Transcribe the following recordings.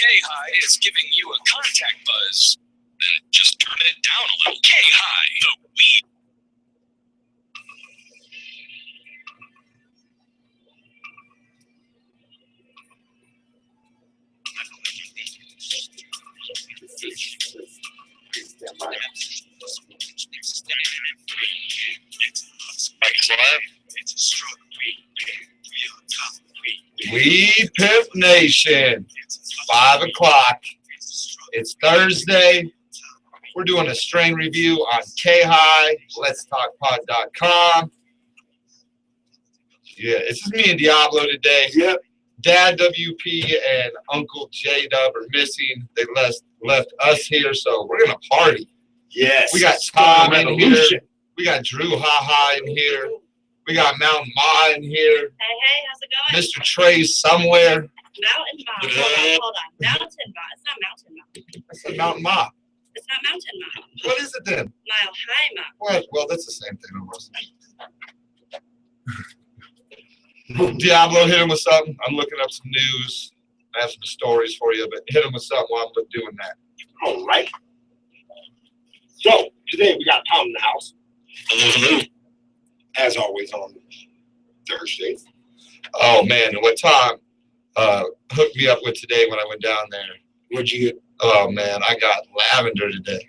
K-High is giving you a contact buzz. Then just turn it down a little. K-High, the weed. Weed Pimp Nation, 5 o'clock. It's Thursday. We're doing a strain review on K-High, letstalkpod.com. Yeah, it's just me and Diablo today. Yep. Dad WP and Uncle J-Dub are missing. They left us here, so we're going to party. Yes. We got Tom in here. We got Drew Ha-Ha in here. We got Mountain Ma in here. Hey, how's it going? Mr. Trey's somewhere. Mountain Ma. Hold on. Mountain Ma. It's not Mountain Ma. I said Mountain Ma. It's not Mountain Ma. What is it then? Mile High Ma. What? Well, that's the same thing almost. Diablo, hit him with something. I'm looking up some news. I have some stories for you, but hit him with something while I'm doing that. All right. So, today we got Tom in the house. Hello. As always on Thursday. Oh, man. What Tom hooked me up with today when I went down there. What'd you get? Oh, man. I got lavender today.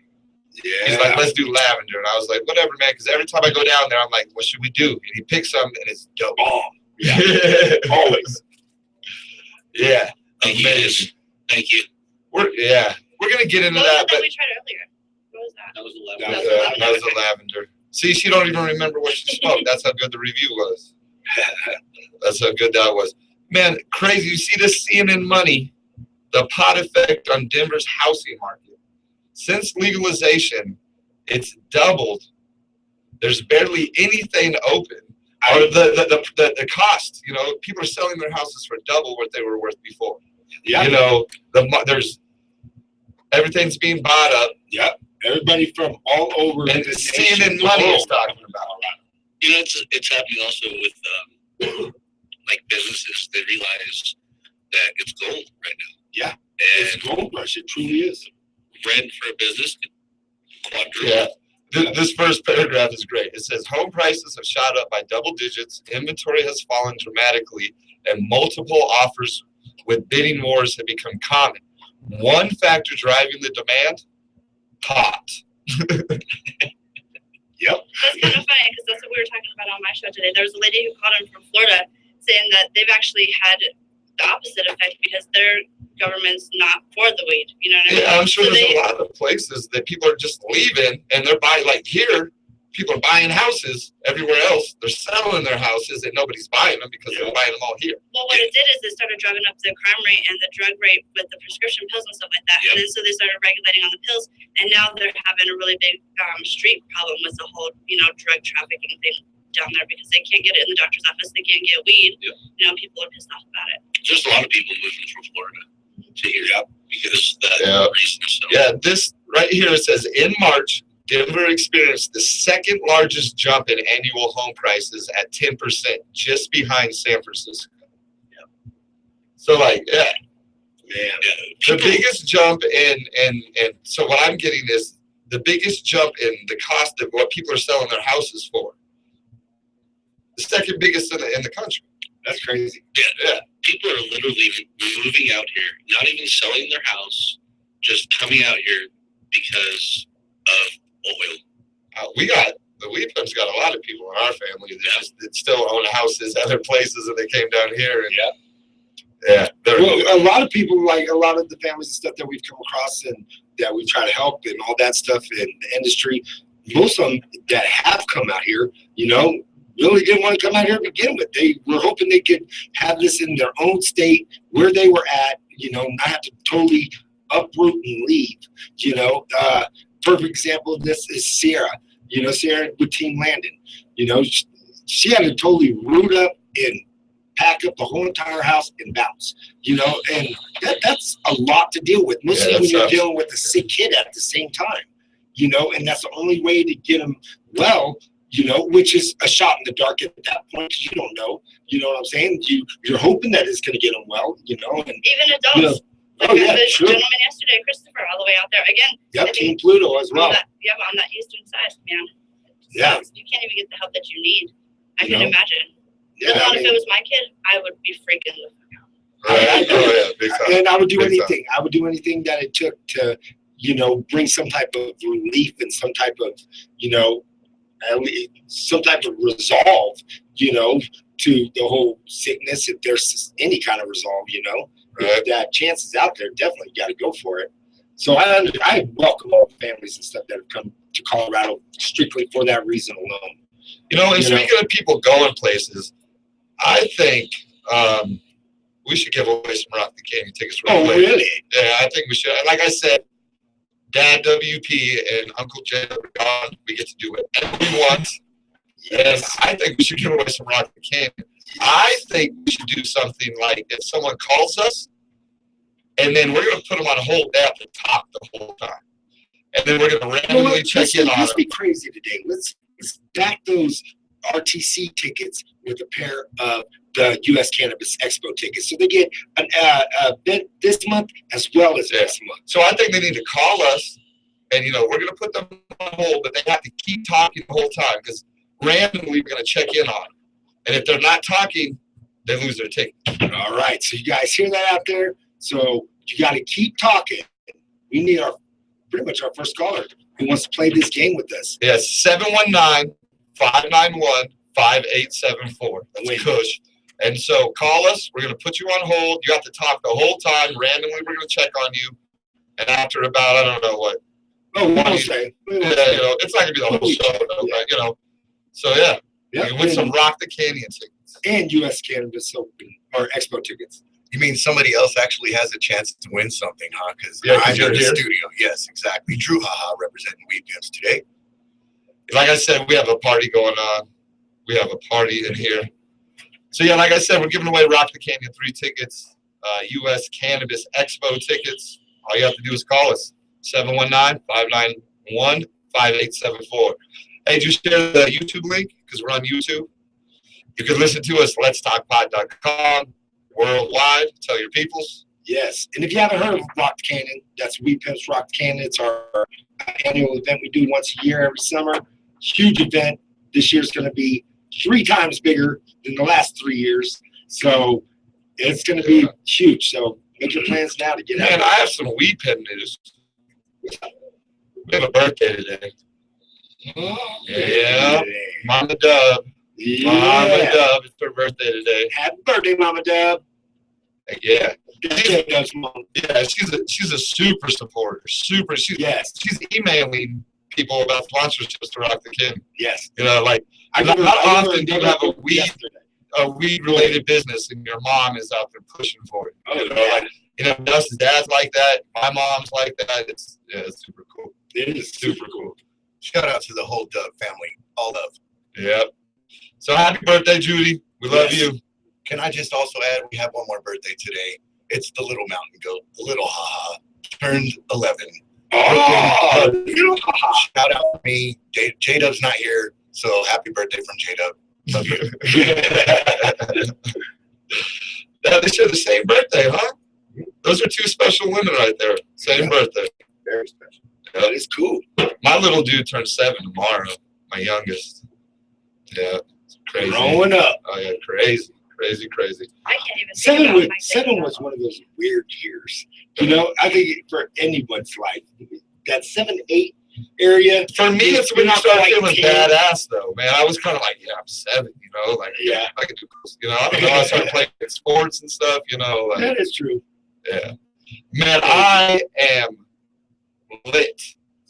Yeah. He's like, let's do lavender. And I was like, whatever, man. Because every time I go down there, I'm like, what should we do? And he picks some, and it's dope. Oh, yeah. Always. Yeah. Thank you, guys. Thank you. We're going to get into What that. was But we tried earlier? What was that? That was the that was the lavender. See, she don't even remember what she smoked. That's how good the review was. That's how good that was. Man, crazy. You see this CNN money, the pot effect on Denver's housing market. Since legalization, it's doubled. There's barely anything open. Or the cost, you know, people are selling their houses for double what they were worth before. Yeah. You know, there's everything's being bought up. Yep. Everybody from all over And the CNN money is talking about. You know, it's happening also with like businesses. They realize that it's gold right now. Yeah. And It's gold rush. It truly is. rent for a business could quadruple. Yeah. This first paragraph is great. It says home prices have shot up by double digits, inventory has fallen dramatically, and multiple offers with bidding wars have become common. One factor driving the demand, pot. Yep. That's kind of funny because that's what we were talking about on my show today. There was a lady who called in from Florida saying that they've actually had the opposite effect because their government's not for the weed. You know what I mean? Yeah, I'm sure So there's a lot of places that people are just leaving and they're buying, like here, people are buying houses everywhere else. They're selling their houses and nobody's buying them because they're buying them all here. Well, what it did is it started driving up the crime rate and the drug rate with the prescription pills and stuff like that. Yep. And then so they started regulating on the pills, and now they're having a really big street problem with the whole, drug trafficking thing down there because they can't get it in the doctor's office. They can't get weed. Yep. People are pissed off about it. There's a lot of people moving from Florida to here because of that reason. So. Yeah, this right here, it says in March, Denver experienced the second largest jump in annual home prices at 10%, just behind San Francisco. Yeah. So Man. the biggest jump in so what I'm getting is the biggest jump in the cost of what people are selling their houses for. The second biggest in the country. That's crazy. Yeah. People are literally moving out here, not even selling their house, just coming out here because of oil. The Weed Pimp's got a lot of people in our family that still own houses other places and they came down here and Well, a lot of people, like a lot of the families and stuff that we've come across and that we try to help and all that stuff in the industry, most of them that have come out here, really didn't want to come out here to begin with. They were hoping they could have this in their own state where they were at, not have to totally uproot and leave. Perfect example of this is Sierra. Sierra with Team Landon. She had to totally root up and pack up the whole entire house and bounce. And that's a lot to deal with. Mostly when you're dealing with a sick kid at the same time. And that's the only way to get them well. Which is a shot in the dark at that point because you don't know. You know what I'm saying? You're hoping that it's going to get them well. And Even adults. Like Oh, yeah, this sure. gentleman yesterday, Christopher, all the way out there. Again, I Yep, think Team Pluto as on well. that, on that eastern side, man. Yeah. You can't even get the help that you need. I You can know? imagine. Yeah, Let I alone if mean, it was my kid, I would be freaking the fuck out. Right? Oh yeah, big time. and I would do Big time. anything. I would do anything that it took to, bring some type of relief and some type of, at least some type of resolve, to the whole sickness. If there's any kind of resolve, Right. if that chance is out there, definitely got to go for it. So I welcome all the families and stuff that have come to Colorado strictly for that reason alone. And speaking of people going places, I think we should give away some Rock the Canyon tickets. Oh, really? Yeah, I think we should. Like I said, Dad WP and Uncle Jay are gone. We get to do whatever we want. And I think we should give away some Rock the Canyon. I think we should do something like if someone calls us, and then we're going to put them on hold. They have to talk the whole time. And then we're going to randomly check in on Let's them. be crazy today. Let's back those RTC tickets with a pair of the U.S. Cannabis Expo tickets. So they get a bid this month as well as next month. So I think they need to call us, and we're going to put them on hold, but they have to keep talking the whole time because randomly we're going to check in on them. And if they're not talking, they lose their ticket. All right. So you guys hear that out there? So you got to keep talking. We need pretty much our first caller who wants to play this game with us. Yes, 719-591-5874. That's Kush. And so call us. We're going to put you on hold. You have to talk the whole time. Randomly, we're going to check on you. And after about, I don't know what. Oh, we won't say. It's not going to be the whole show, though, but, So, yeah. You can win some Rock the Canyon tickets. And U.S. Cannabis Open or Expo tickets. You mean somebody else actually has a chance to win something, huh? Because Yeah, 'cause I'm you're in the here. studio. Yes, exactly. Drew Haha representing Weed Pimps today. Like I said, we have a party going on. We have a party in here. So, yeah, like I said, we're giving away Rock the Canyon 3 tickets, U.S. Cannabis Expo tickets. All you have to do is call us, 719-591-5874. Hey, did you share the YouTube link? Because we're on YouTube. You can listen to us, letstalkpod.com, worldwide. Tell your peoples. Yes. And if you haven't heard of Rock the Canyon, that's Weed Pimps Rock the Canyon. It's our annual event we do once a year every summer. Huge event. This year's going to be 3 times bigger than the last 3 years. So it's going to be huge. So make your plans now to get out. Man, I have some weed pen news. We have a birthday today. Yeah. Mama Dub. Mama Dub, it's her birthday today. Happy birthday, Mama Dub. Yeah. Dub's mom. Yeah, she's a super supporter. She's emailing people about sponsorships to Rock the Canyon. Yes. Like not often do you have a weed related business and your mom is out there pushing for it. Dustin's dad's like that. My mom's like that. It's super cool. It is super cool. Shout out to the whole Dub family. All love. Yep. So happy birthday, Judy. We love you. Can I just also add, we have one more birthday today. It's the little mountain goat, the little Haha, turned 11. Oh, Shout out to me. J-Dub's not here, so happy birthday from J-Dub. Love you. Yeah, they share the same birthday, huh? Those are 2 special women right there. Same birthday. Very special. Yeah. That is cool. My little dude turns 7 tomorrow. My youngest. Yeah, it's crazy. Growing up. Oh yeah, crazy. I can't even think Seven about was, my seven day. was one of those weird years. I think for anyone's life, that 7-8 area. For me, it's when you Not start like feeling 10. badass, though, man. I was kind of like, yeah, I'm 7, Yeah. I can do cool, I don't know. I started playing sports and stuff, That is true. yeah. Man, I am lit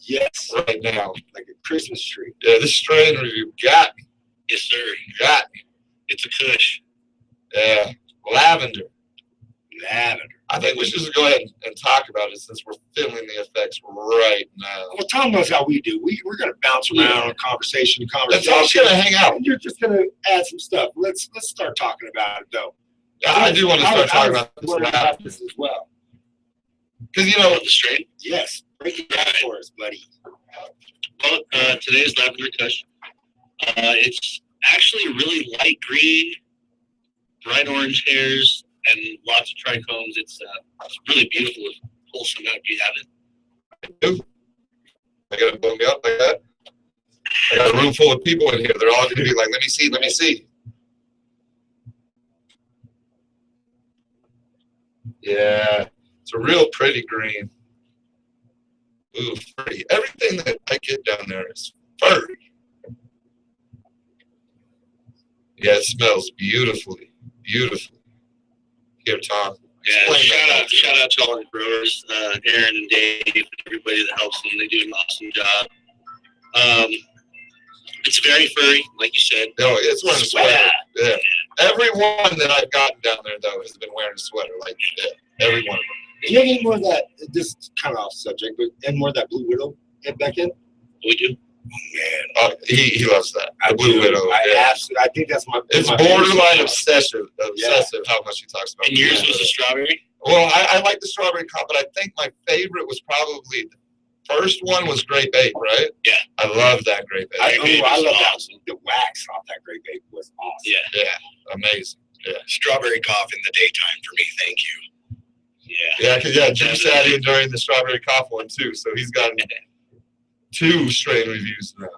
Yes. right now. Like a Christmas tree. Yeah, this strain review got me. Yes, sir. Got me. It's a Kush. Yeah, lavender. Lavender. I think we should just go ahead and talk about it since we're feeling the effects right now. Well, Tom knows how we do. We're going to bounce around on conversation. Let's all just gonna hang out. And you're just going to add some stuff. Let's start talking about it, though. Yeah, I do want to start talking about this about lavender. this as well. Because, The strain. Yes. Break it down for us, buddy. Well, today's lavender Kush. It's actually really light green, bright orange hairs, and lots of trichomes. It's really beautiful, wholesome out. Do you have it? I gotta blow me up like that. I got a room full of people in here. They're all gonna be like, let me see, let me see. Yeah, it's a real pretty green. Ooh, furry. Everything that I get down there is furry. Yeah, it smells beautifully, beautifully. Here, Tom. Yeah, Explain shout out to all the growers, Aaron and Dave, and everybody that helps them. They do an awesome job. It's very furry, like you said. No, it's wearing a sweater. Yeah. Everyone that I've gotten down there, though, has been wearing a sweater. Like, yeah, every one of them. Do you have any more of that? This is kind of off subject, but any more of that Blue Widow head back in? We do. Oh, man. He loves that. The Blue Widow. I think that's my. It's my borderline favorite. obsessive how much he talks about. And yours was a strawberry? Well, I like the strawberry cup, but I think my favorite was probably the first one was Grape Ape, right? Yeah. I love that Grape Ape. I love awesome. that. The wax off that Grape Ape was awesome. Yeah. Yeah, amazing. Yeah. Strawberry cough in the daytime for me. Thank you. Yeah. Jim sat in during the strawberry cough one too, so he's gotten 2 strain reviews now.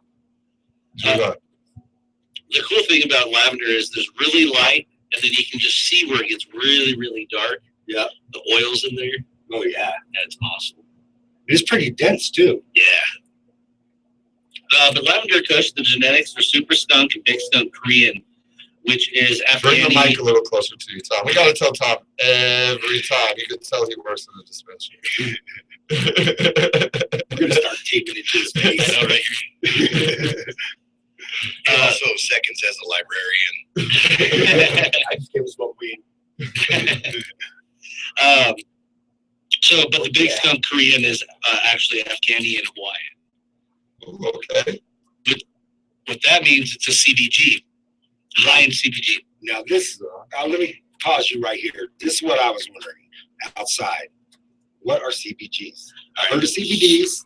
The cool thing about lavender is there's really light, and then you can just see where it gets really, really dark. Yeah. The oils in there. Oh yeah. That's awesome. It's pretty dense too. Yeah. But Lavender Kush, the genetics are Super Skunk and Big Skunk Korean, which is Bring the Afghani. mic a little closer to you, Tom. We got to tell Tom every time. You can tell he works in the dispensary. We're gonna start taping it to his face. I know, right? And also seconds as a librarian. I just gave him smoke weed. But the Big Skunk Korean is actually Afghani and Hawaiian. Okay. What that means, it's a CBG, high in CBG. Now this, let me pause you right here. This is what I was wondering outside. What are CBGs? I heard of CBDs,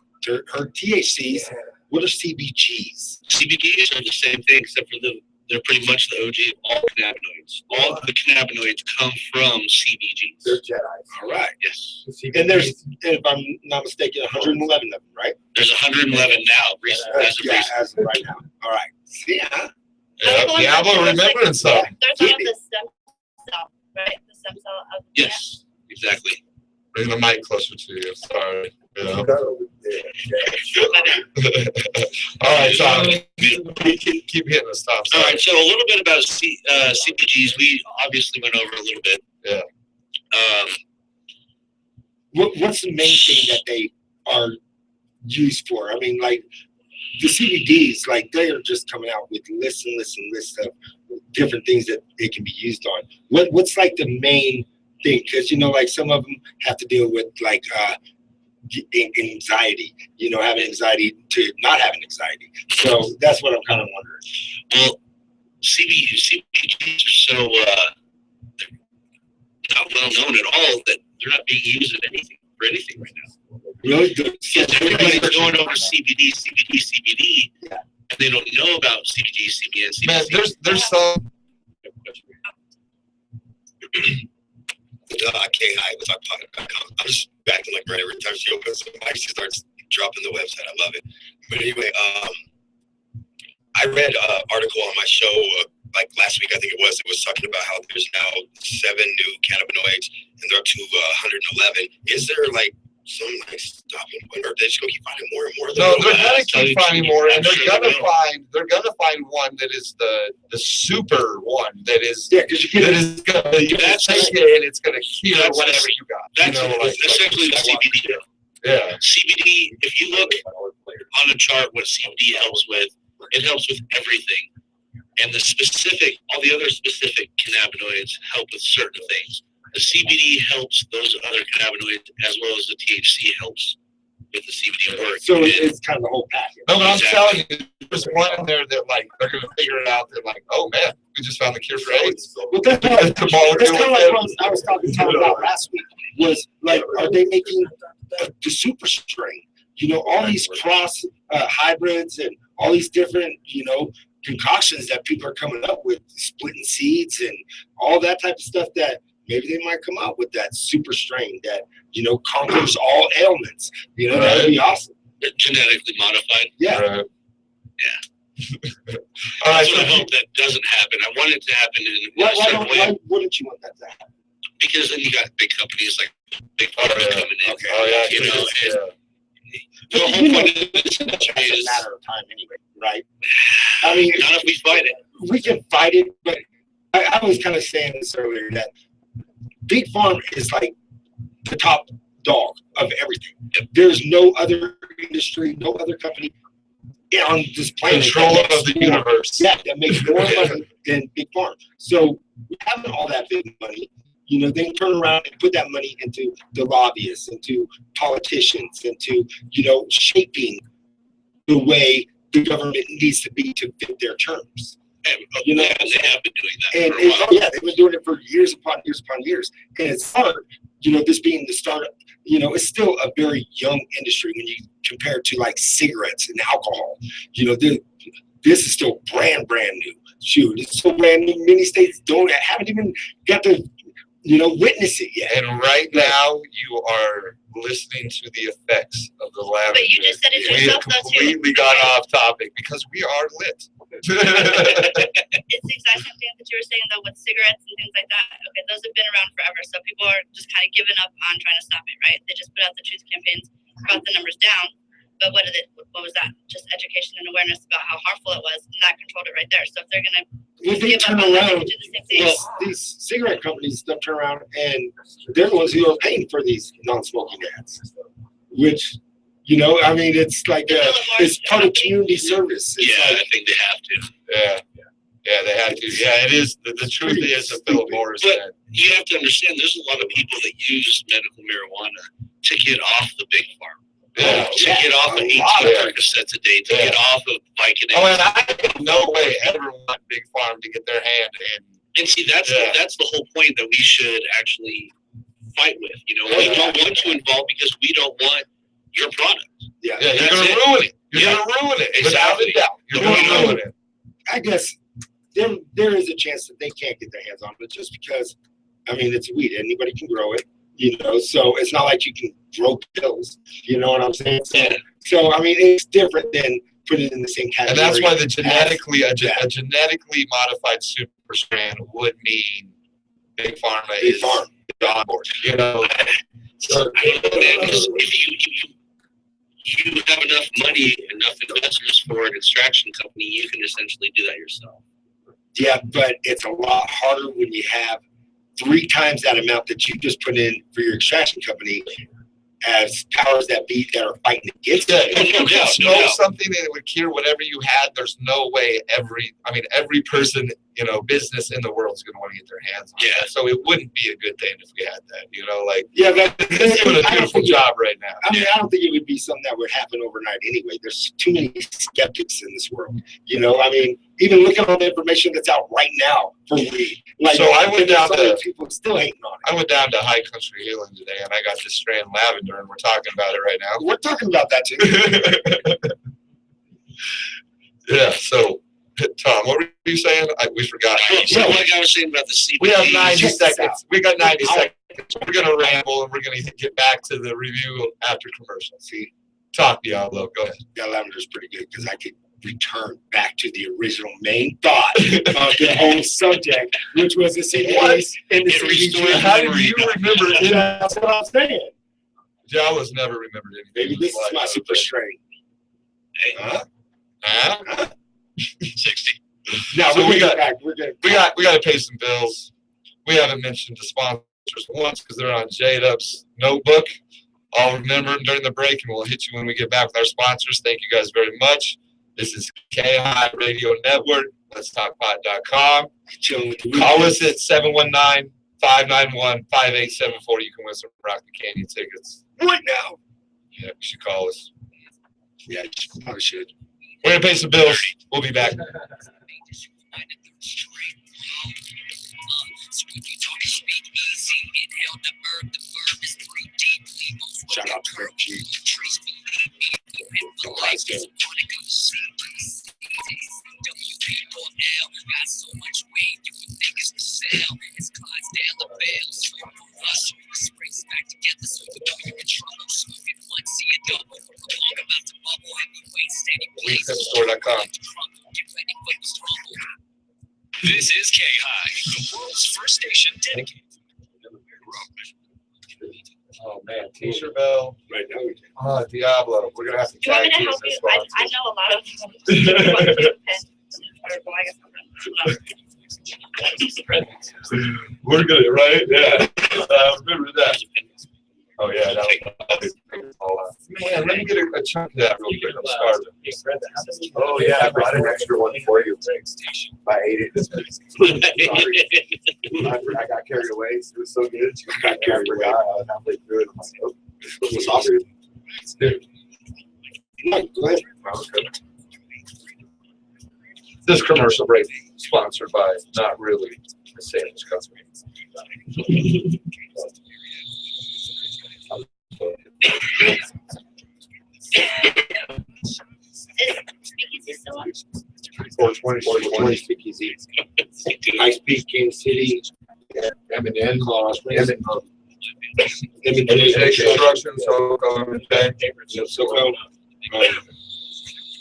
heard THCs. What are CBGs? CBDs are the same thing, except for they're pretty much the OG of all cannabinoids. All of the cannabinoids come from CBGs. They're Jedi. All right. Yes. And there's, if I'm not mistaken, 111 of them, right? There's 111 now, as of Yeah, recent. as of right now. All right. See, huh? Yeah, Diablo remembering something. They're talking about the stem cell, right? The stem cell of the Yes, exactly. Bring the mic closer to you. Sorry. Yeah. All right, Tom. Keep hitting us, Tom. All Sorry. right, so a little bit about CPGs. We obviously went over a little bit. Yeah. What's the main thing that they are used for? I mean, like the CBDs, like they are just coming out with lists of different things that they can be used on. What's like the main thing? Because like some of them have to deal with like anxiety. Having anxiety to not having anxiety. So that's what I'm kind of wondering. Well, CPGs are so not well known at all that they're not being used for anything right now. Really good. Because everybody's going over CBD, Yeah. and they don't know about CBD, CBN, CBD. Man, there's some. Okay, hi, let's talk about. I'm just acting like right every time she opens the mic, she starts dropping the website. I love it. But anyway, I read an article on my show like last week, I think it was talking about how there's now 7 new cannabinoids and they're up to 111. Is there like some like stopping point, or they just gonna keep finding more and more? No, they're gonna keep finding more, and I'm sure they're gonna find one that is the super one that is Yeah, because you that get is gonna you That's- take it and it's gonna cure that's- whatever you got. That's like essentially the CBD. yeah. CBD, if you look on a chart what CBD helps with, it helps with everything. And all the other specific cannabinoids help with certain things. The CBD helps those other cannabinoids as well as the THC helps with the CBD work. so And it's kind of the whole package. No, but I'm Exactly. telling you, there's one in there that like they're gonna figure it out. They're like, oh man, we just found the cure for AIDS. Well, that's kind of The molecule like with what I was talking to Tom about last week. Was like, are they making the super strain? All these cross hybrids and all these different, concoctions that people are coming up with, splitting seeds and all that type of stuff that maybe they might come out with that super strain that, conquers all ailments. That would be awesome. Genetically modified. Yeah. Right. All right, so I hope that doesn't happen. I want it to happen in a certain way. Why wouldn't you want that to happen? Because then you got big companies like Big Pharma coming in. Okay. Oh yeah. The whole point of this It's a is matter of time anyway, right? I mean, not if we fight it. we can fight it, but I was kind of saying this earlier that Big Farm is like the top dog of everything. There's no other industry, no other company on this planet. Control that of makes the more- universe. Yeah, that makes more money than Big Farm. So having all that big money, they can turn around and put that money into the lobbyists, into politicians, into, shaping the way the government needs to be to fit their terms. And, they have been doing that And, for a while. they've been doing it for years upon years upon years. And it's hard, this being the startup, it's still a very young industry when you compare it to like cigarettes and alcohol. This is still brand new. Shoot, it's so brand new. Many states haven't even got to, witness it yet. And right now, you are listening to the effects of the lavender. But you just said it We yourself, have though, too. completely gone off topic because we are lit. It's the exact same thing that you were saying though with cigarettes and things like that. Okay, those have been around forever, so people are just kind of giving up on trying to stop it, right? They just put out the truth campaigns, brought the numbers down. But what was that? Just education and awareness about how harmful it was, and that controlled it right there. So if they're gonna If they give up turn on that, they around, can do the same thing. these cigarette companies don't turn around and they're the ones who are paying for these non-smoking ads, which, it's like it's part of community service. It's Yeah, like, I think they have to. Yeah, they have to. Yeah, it is. The truth is, a Philip Morris But- said. You have to understand, there's a lot of people that use medical marijuana to get off the big farm. Yeah. To get off of a 18 lot of it. Percocets a day, to Yeah. get off of Vicodin. Oh, and I in no way ever want Big Farm to get their hand in. And see, that's Yeah. that's the whole point that we should actually fight with. We Yeah. don't want to involve because we don't want your product. yeah. Yeah, you're That's gonna it. ruin it. You're Yeah. gonna ruin it. Exactly. Without a doubt. You're Well, gonna ruin it. I guess there is a chance that they can't get their hands on it just because, it's weed. Anybody can grow it, so it's not like you can grow pills. You know what I'm saying? Yeah. So it's different than putting it in the same category. And that's why the genetically a Yeah. genetically modified super strand would mean Big Pharma Big is Farm. on board. So I don't know, man, 'cause if you have enough money, enough investors for an extraction company, you can essentially do that yourself. Yeah, but it's a lot harder when you have 3 times that amount that you just put in for your extraction company as powers that be that are fighting against yeah, it. if you No could doubt, no smoke doubt. something and it would cure whatever you had, there's no way every person, business in the world is gonna want to get their hands on Yeah. that. So it wouldn't be a good thing if we had that, Yeah, but it's doing a I don't beautiful think job right now. I don't think it would be something that would happen overnight anyway. There's too many skeptics in this world. Even looking at all the information that's out right now for weed. So I went down so many to- people still hating on it. I went down to High Country Healing today and I got this strand lavender and we're talking about it right now. We're talking about that too. Yeah, so Tom, what were you saying? We forgot. So like I was saying about the CBD. We have 90 Check this seconds. We got 90 seconds. We're gonna ramble and we're gonna get back to the review after commercial. See, Talk, Diablo. Go ahead. that lavender's pretty good because I could return back to the original main thought of the whole subject, which was the CBDs and the It CBD. restored How do you remember it? That's what I'm saying. Diablo's never remembered anything. Maybe in this his is my life. super strain. Huh? 60. Now So we're we gonna got- get back. We're gonna. We got to pay some bills. We haven't mentioned the sponsors once because they're on J-Dub's notebook. I'll remember them during the break and we'll hit you when we get back with our sponsors. Thank you guys very much. This is KHI Radio Network. Let's talkpot.com. chilling with the Call weekends. us at 719-591-5874. You can win some Rock the Canyon tickets. right now. Yeah, you should call us. Yeah, you probably should. We're going to pay some bills. We'll be back. Shout out to Greg G. Go Clydesdale. Got so much weed, you would think it's for sale. It's Clydesdale LaBelle. KHighStore.com. This is K High, the world's first station dedicated. Oh man, Teacher Bell. Right now we can. Oh, Diablo. We're gonna have to Do you want tag me to team help this you? one. I know a lot of them. Do you want me to pen? Or, well, I guess I'm not. We're good, right? Yeah. Remember that. Oh yeah, that was man, let me get a chunk of that real quick. I'm starving. Oh yeah, I brought an extra one for you. I ate it. Sorry. I got carried away. It was so good. I got carried away. I was halfway through it. I'm like, oh, this was awesome. Go ahead. Okay. This commercial break sponsored by Not Really a Sandwich Company. Speakeasy still on? 420 Speakeasy. High Speed, Kansas City, M&N, Colorado Springs. M&J Construction, SoCo.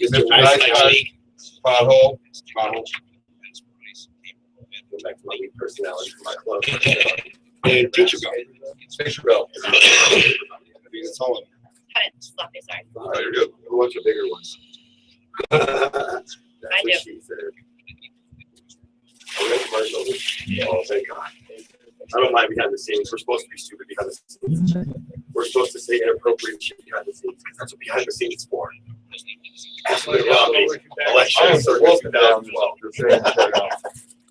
Mr. Nice Guy, Pothole. Go back to my weak personality for my club. And Teacher Bell. Teacher Bell. I mean, it's all. Cut it sloppy, sorry. Oh, you're good. A bunch of bigger ones. I do. She said. Are we commercials? Oh, thank God. I don't mind behind the scenes. We're supposed to be stupid behind the scenes. We're supposed to say inappropriate shit behind the scenes. That's what behind the scenes is for. Absolutely. Election service 2012.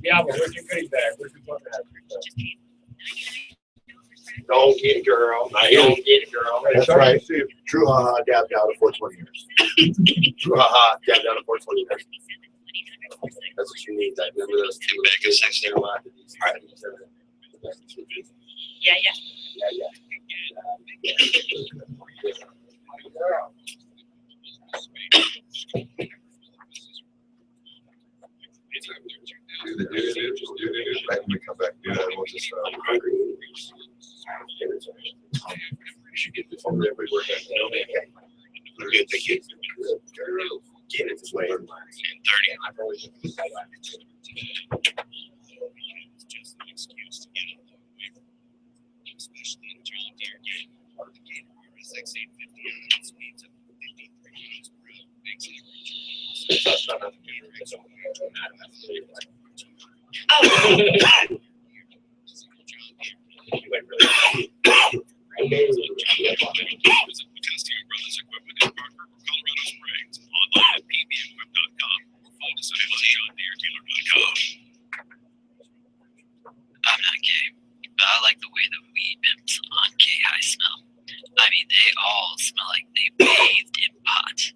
Yeah, but where's your goodie bag? Where's your book bag? Don't get it, girl. Don't get it, girl. That's right. True haha, dab down to 420 years. True haha, dab down to 420 years. That's what you need. That remember those two. Back in section. Yeah. Let me come back and do that. We'll just, I'm hungry. We should get this on there. We're good. Thank you. Get it this way. 30. Oh, I'm not gay, but I like the way the weed pimps on K High smell. I mean, they all smell like they bathed in pot.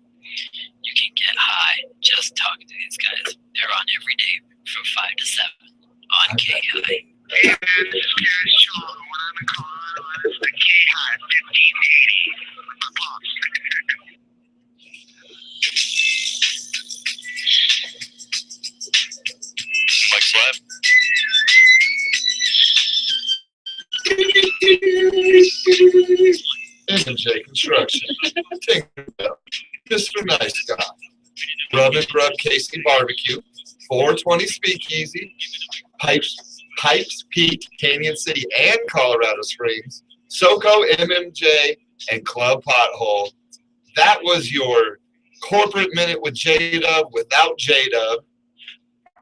You can get high just talking to these guys. They're on every day from 5 to 7 on K High. Mike Slab. M&J Construction. Tinkerbell. Mr. Nice Guy. Rub and Grub Casey Barbecue. 420 Speakeasy. Pipes Peak, Canyon City, and Colorado Springs. SoCo, MMJ, and Club Pothole. That was your corporate minute with J-Dub without J-Dub.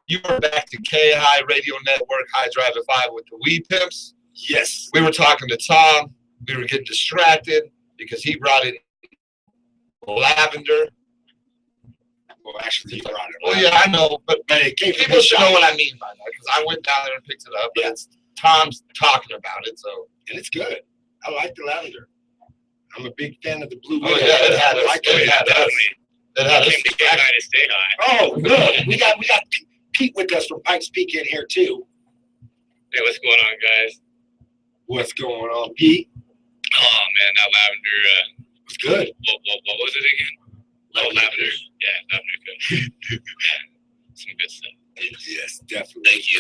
You are back to K-High Radio Network, High Drive at 5 with the Weed Pimps. Yes. We were talking to Tom. We were getting distracted because he brought in lavender. Well, actually, he brought it. Well, yeah, I know, but it came from people his should shop. know what I mean by that because I went down there and picked it up. But Yeah. it's Tom's talking about it, so. And it's good. I like the lavender. I'm a big fan of the blue. Oh, yeah, it had us. I like It it. had us. It had us. Came to K-High to stay high. Oh, good. We got Pete with us from Pikes Peak in here too. Hey, what's going on, guys? What's going on, Pete? Oh man, that lavender. It's good. What was it again? Lavender. Yeah, lavender. Good. Some good stuff. Yes, definitely. Thank you.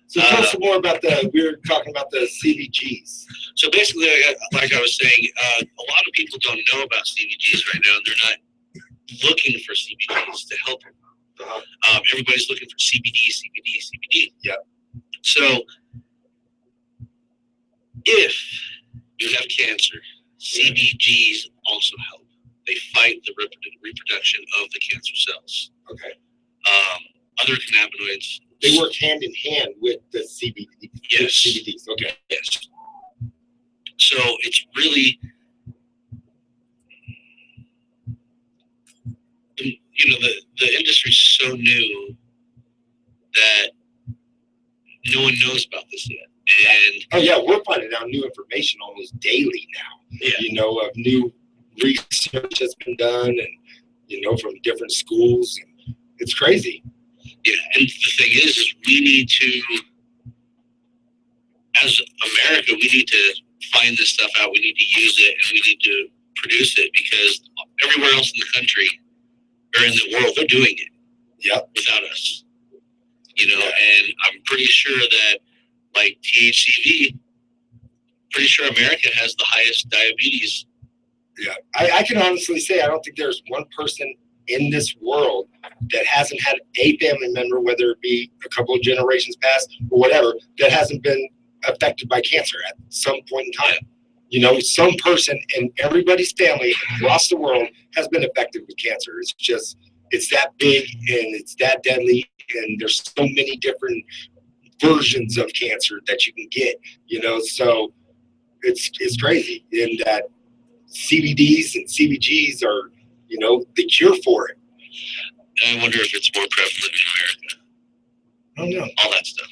So tell us some more about we were talking about the CVGs. So basically, like I was saying, a lot of people don't know about CVGs right now. looking for CBDs to help them. Everybody's looking for CBD. Yep. So if you have cancer, CBGs also help. They fight the reproduction of the cancer cells. Okay. Other cannabinoids. They work hand in hand with the CBD. Yes. CBDs. Okay. Yes. So it's really, the industry's so new that no one knows about this yet. And oh yeah, we're finding out new information almost daily now. Yeah. Of new research that's been done, and from different schools, and it's crazy. Yeah, and the thing is we need to, as America, we need to find this stuff out. We need to use it, and we need to produce it, because everywhere else in the country or in the world, they're doing it. Yep. Without us. And I'm pretty sure that, like THCV, pretty sure America has the highest diabetes. Yeah, I can honestly say I don't think there's one person in this world that hasn't had a family member, whether it be a couple of generations past or whatever, that hasn't been affected by cancer at some point in time. Some person in everybody's family across the world has been affected with cancer. It's that big and it's that deadly, and there's so many different versions of cancer that you can get, so it's crazy. And that CBDs and CBGs are, the cure for it. And I wonder if it's more prevalent in America. I don't know. All that stuff.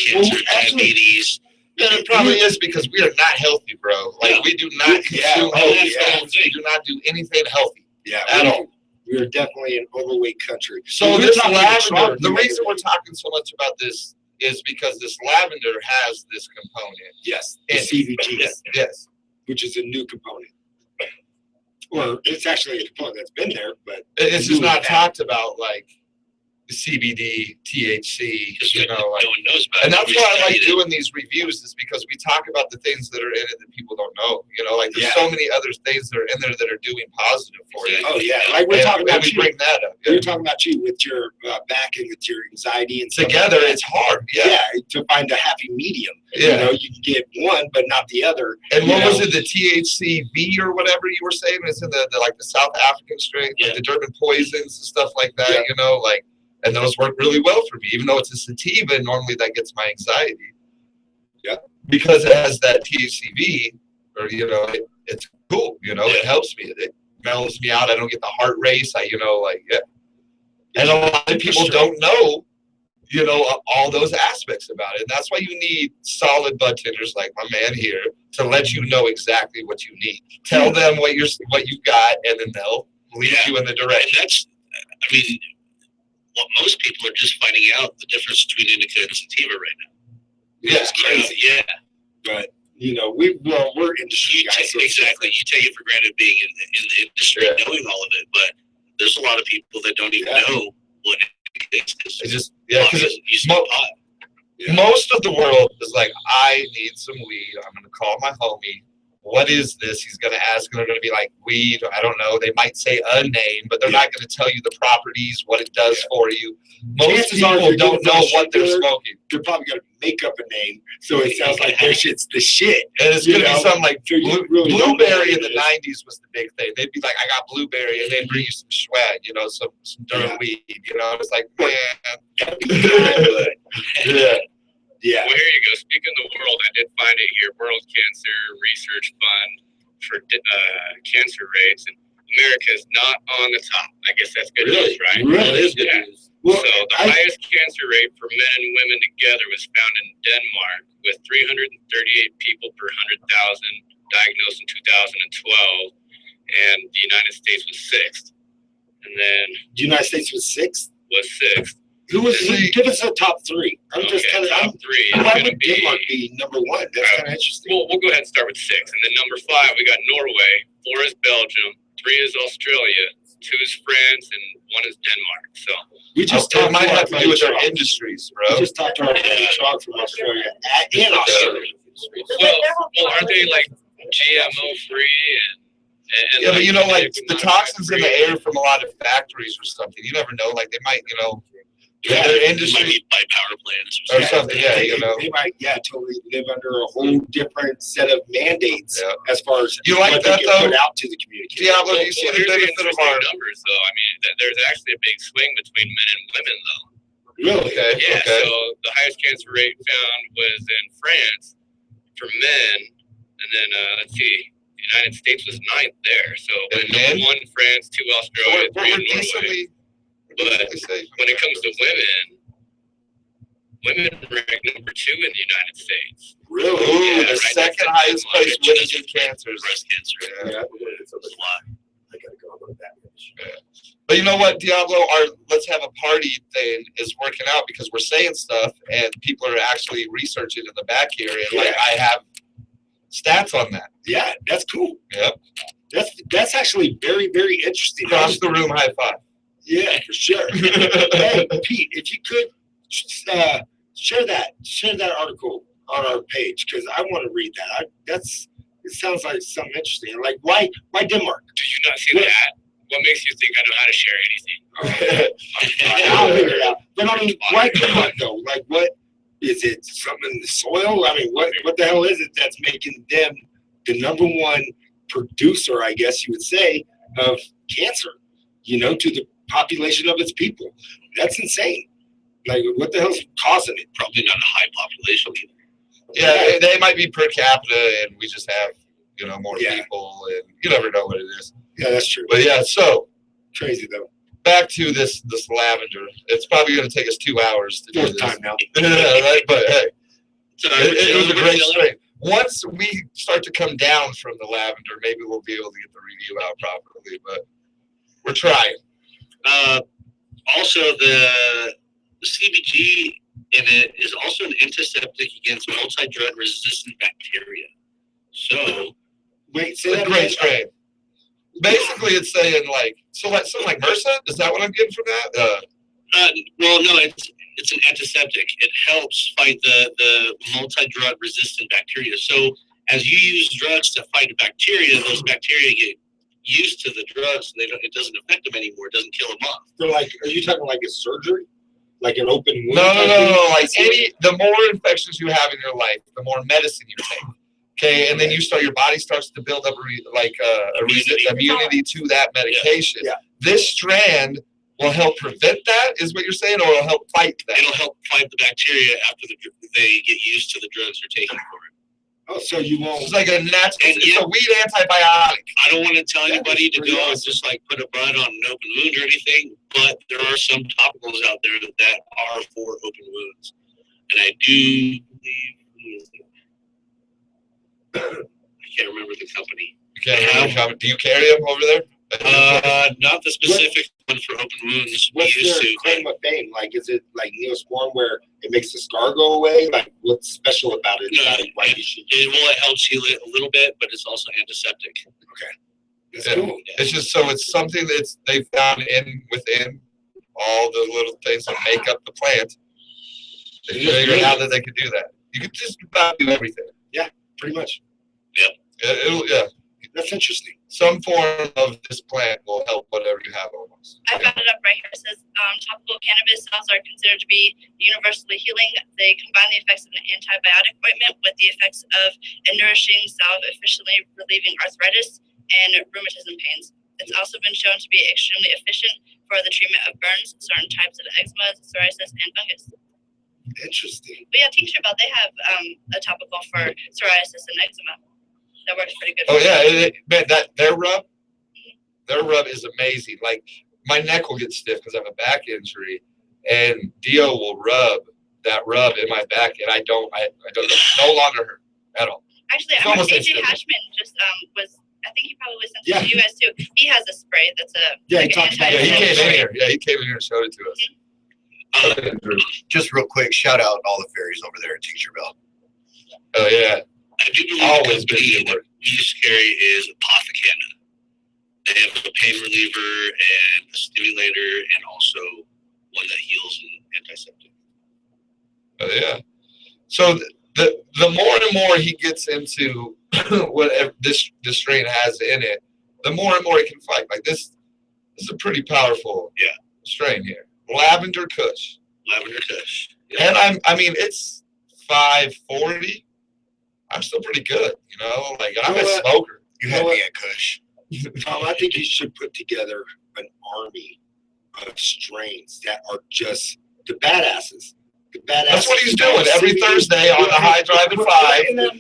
Cancer, diabetes. Yeah, it probably is, because we are not healthy, bro. Like, we do not consume healthy foods. We do not do anything healthy at all. We are definitely an overweight country. So this lavender, the reason we're talking so much about this is because this lavender has this component. Yes, the CBG. Yes. Which is a new component. Or it's actually a component that's been there, but it's just not talked about, like the CBD, THC, no one knows about it. And that's why I like doing these reviews, is because we talk about the things that are in it that people don't know. There's so many other things that are in there that are doing positive for you. Oh yeah, like we're talking about we bring that up. We're talking about you with your back and with your anxiety and together. It's hard. Yeah, to find a happy medium. Yeah, you can get one but not the other. And what was it? The THCV or whatever you were saying? It's in the South African strain, like the Durban poisons and stuff like that. Yeah. And those work really well for me, even though it's a sativa. Normally, that gets my anxiety. Yeah, because it has that THCV, or it's cool. It helps me. It mellows me out. I don't get the heart race. And a lot of people don't know, all those aspects about it. And that's why you need solid bud tenders like my man here to let you know exactly what you need. Tell them what you've got, and then they'll lead you in the direction. And that's, most people are just finding out the difference between indica and sativa right now. Yeah, it's crazy. Yeah, but we're industry guys. Exactly. You take it for granted being in the industry, knowing all of it, but there's a lot of people that don't even know what it is. It's just because most of the world is like, I need some weed. I'm gonna call my homie. What is this? He's going to ask, and they're going to be like, weed. I don't know. They might say a name, but they're not going to tell you the properties, what it does for you. Most people don't know what they're smoking. They're probably going to make up a name, so it sounds like their shit's the shit. And it's going to be something like blueberry in the 90s was the big thing. They'd be like, I got blueberry, and they'd bring you some swag, some dirt weed. It's like, man. Yeah. Well, here you go. Speaking of the world, I did find it here. World Cancer Research Fund for cancer rates, and America is not on the top. I guess that's good news, right? That is good news. Well, so the highest cancer rate for men and women together was found in Denmark, with 338 people per 100,000 diagnosed in 2012, and the United States was sixth. And then the United States was sixth. Who was? Give us a top three. I'm just kind of top three. Why would Denmark be number one? That's kind of interesting. Well, we'll go ahead and start with six, and then number 5 we got Norway, 4 is Belgium, 3 is Australia, 2 is France, and 1 is Denmark. So we just it might have to do with our industries, bro. We just talked to our truck from Australia and Australia. Well, aren't they like GMO free? And Yeah, but you know, like it would the not toxins in the create- air from a lot of factories or something. You never know. Like they might, you know, Yeah, their It might industry be by power plants or something. Yeah, you know. They might, totally live under a whole different set of mandates Yeah. as far as You like what that, they can put though? out to the community. Diablo, do you see the here's benefit of interesting our? numbers, though. I mean, there's actually a big swing between men and women, though. Really? Okay, Yeah. okay. So the highest cancer rate found was in France for men, and then let's see, the United States was ninth there. So And number men? one, France, two, Australia, We're three, Norway. decently. But when it comes to women rank number two in the United States. Really? Ooh, Yeah, the right second next to highest Denmark. place women get cancers. breast cancer. Yeah. Yeah. That's why. I gotta go about that. But you know what, Diablo, our let's have a party thing is working out because we're saying stuff and people are actually researching in the back here, and like I have stats on that. Yeah, that's cool. Yep. That's actually very, very interesting. Across the room, high five. Yeah, for sure. Hey, Pete, if you could share that article on our page because I want to read that. It sounds like something interesting. Like why Denmark? Do you not see that? What makes you think I know how to share anything? I'll figure it out. But I mean, why Denmark though? Like what is it? Something in the soil? I mean, what the hell is it that's making them the number one producer, I guess you would say, of cancer? You know, to the population of its people. That's insane. Like, what the hell's causing it? Probably not a high population either. Yeah, they might be per capita, and we just have more Yeah. people, and you never know what it is. Yeah, that's true. But yeah, so Crazy though. back to this lavender. It's probably going to take us 2 hours to do Fourth this. time now. Right? But hey, So it was a great strain. Once we start to come down from the lavender, maybe we'll be able to get the review out properly. But we're trying. Also, the CBG in it is also an antiseptic against multi-drug resistant bacteria. So, Wait, say It's a that great again. strain. Basically, it's saying something like MRSA. Is that what I'm getting from that? well, no, it's an antiseptic. It helps fight the multi-drug resistant bacteria. So, as you use drugs to fight a bacteria, those bacteria get used to the drugs. It doesn't affect them anymore. It doesn't kill them off. So, like, are you talking like a surgery? Like an open wound? No. type thing? Like the more infections you have in your life, the more medicine you take. Okay, and then your body starts to build up immunity to that medication. Yeah. This strand will help prevent that, is what you're saying, or it'll help fight that. It'll help fight the bacteria after they get used to the drugs they're taking for it. Oh, so you won't. It's like a natural. And It's a weed antibiotic. I don't want to tell anybody to pretty go and awesome. just like put a bud on an open wound or anything, but there are some topicals out there that are for open wounds. And I do believe, I can't remember the company. Do you carry them over there? Not the specific one for open wounds. We What's used their to. claim of fame? Like, is it like Neosporin where it makes the scar go away? Like, what's special about it? No, Like, why you should It helps heal it a little bit, but it's also antiseptic. That's Yeah. cool. It's just it's something that they found within all the little things that make up the plant. They figured out that they could do that. You could just about do everything. Pretty much. Yeah. That's interesting. Some form of this plant will help whatever you have almost. I found it up right here. It says topical cannabis cells are considered to be universally healing. They combine the effects of an antibiotic ointment with the effects of a nourishing salve, efficiently relieving arthritis and rheumatism pains. It's also been shown to be extremely efficient for the treatment of burns, certain types of eczema, psoriasis, and fungus. Interesting. But yeah, Tincture Belt, they have a topical for psoriasis and eczema. That works pretty good. Oh yeah, man, their rub is amazing. Like my neck will get stiff because I have a back injury, and Dio will rub in my back, and I don't no longer hurt at all. Actually, It's I heard almost AJ instant. Hashman just was. I think he probably sent Yeah. it to you guys too. He has a spray that's a Yeah, he like talked about Yeah, it. he came in spray. here. Yeah, he came in here and showed it to us. Just real quick, shout out all the fairies over there at Tincture Belt. Oh yeah, I do believe always the been company good that work. we used to carry is Apothecana. They have a pain reliever and a stimulator, and also one that heals and antiseptic. Oh yeah. So the more and more he gets into whatever this strain has in it, the more and more it can fight. Like this is a pretty powerful strain here. Lavender Kush. Lavender Kush. Yeah. And I mean, it's 540. I'm still pretty good, you know. Like I'm a smoker. You had me at Kush. Tom, I think you should put together an army of strains that are just the badasses. The badasses. That's what he's doing every Thursday on the High Drive at 5. I know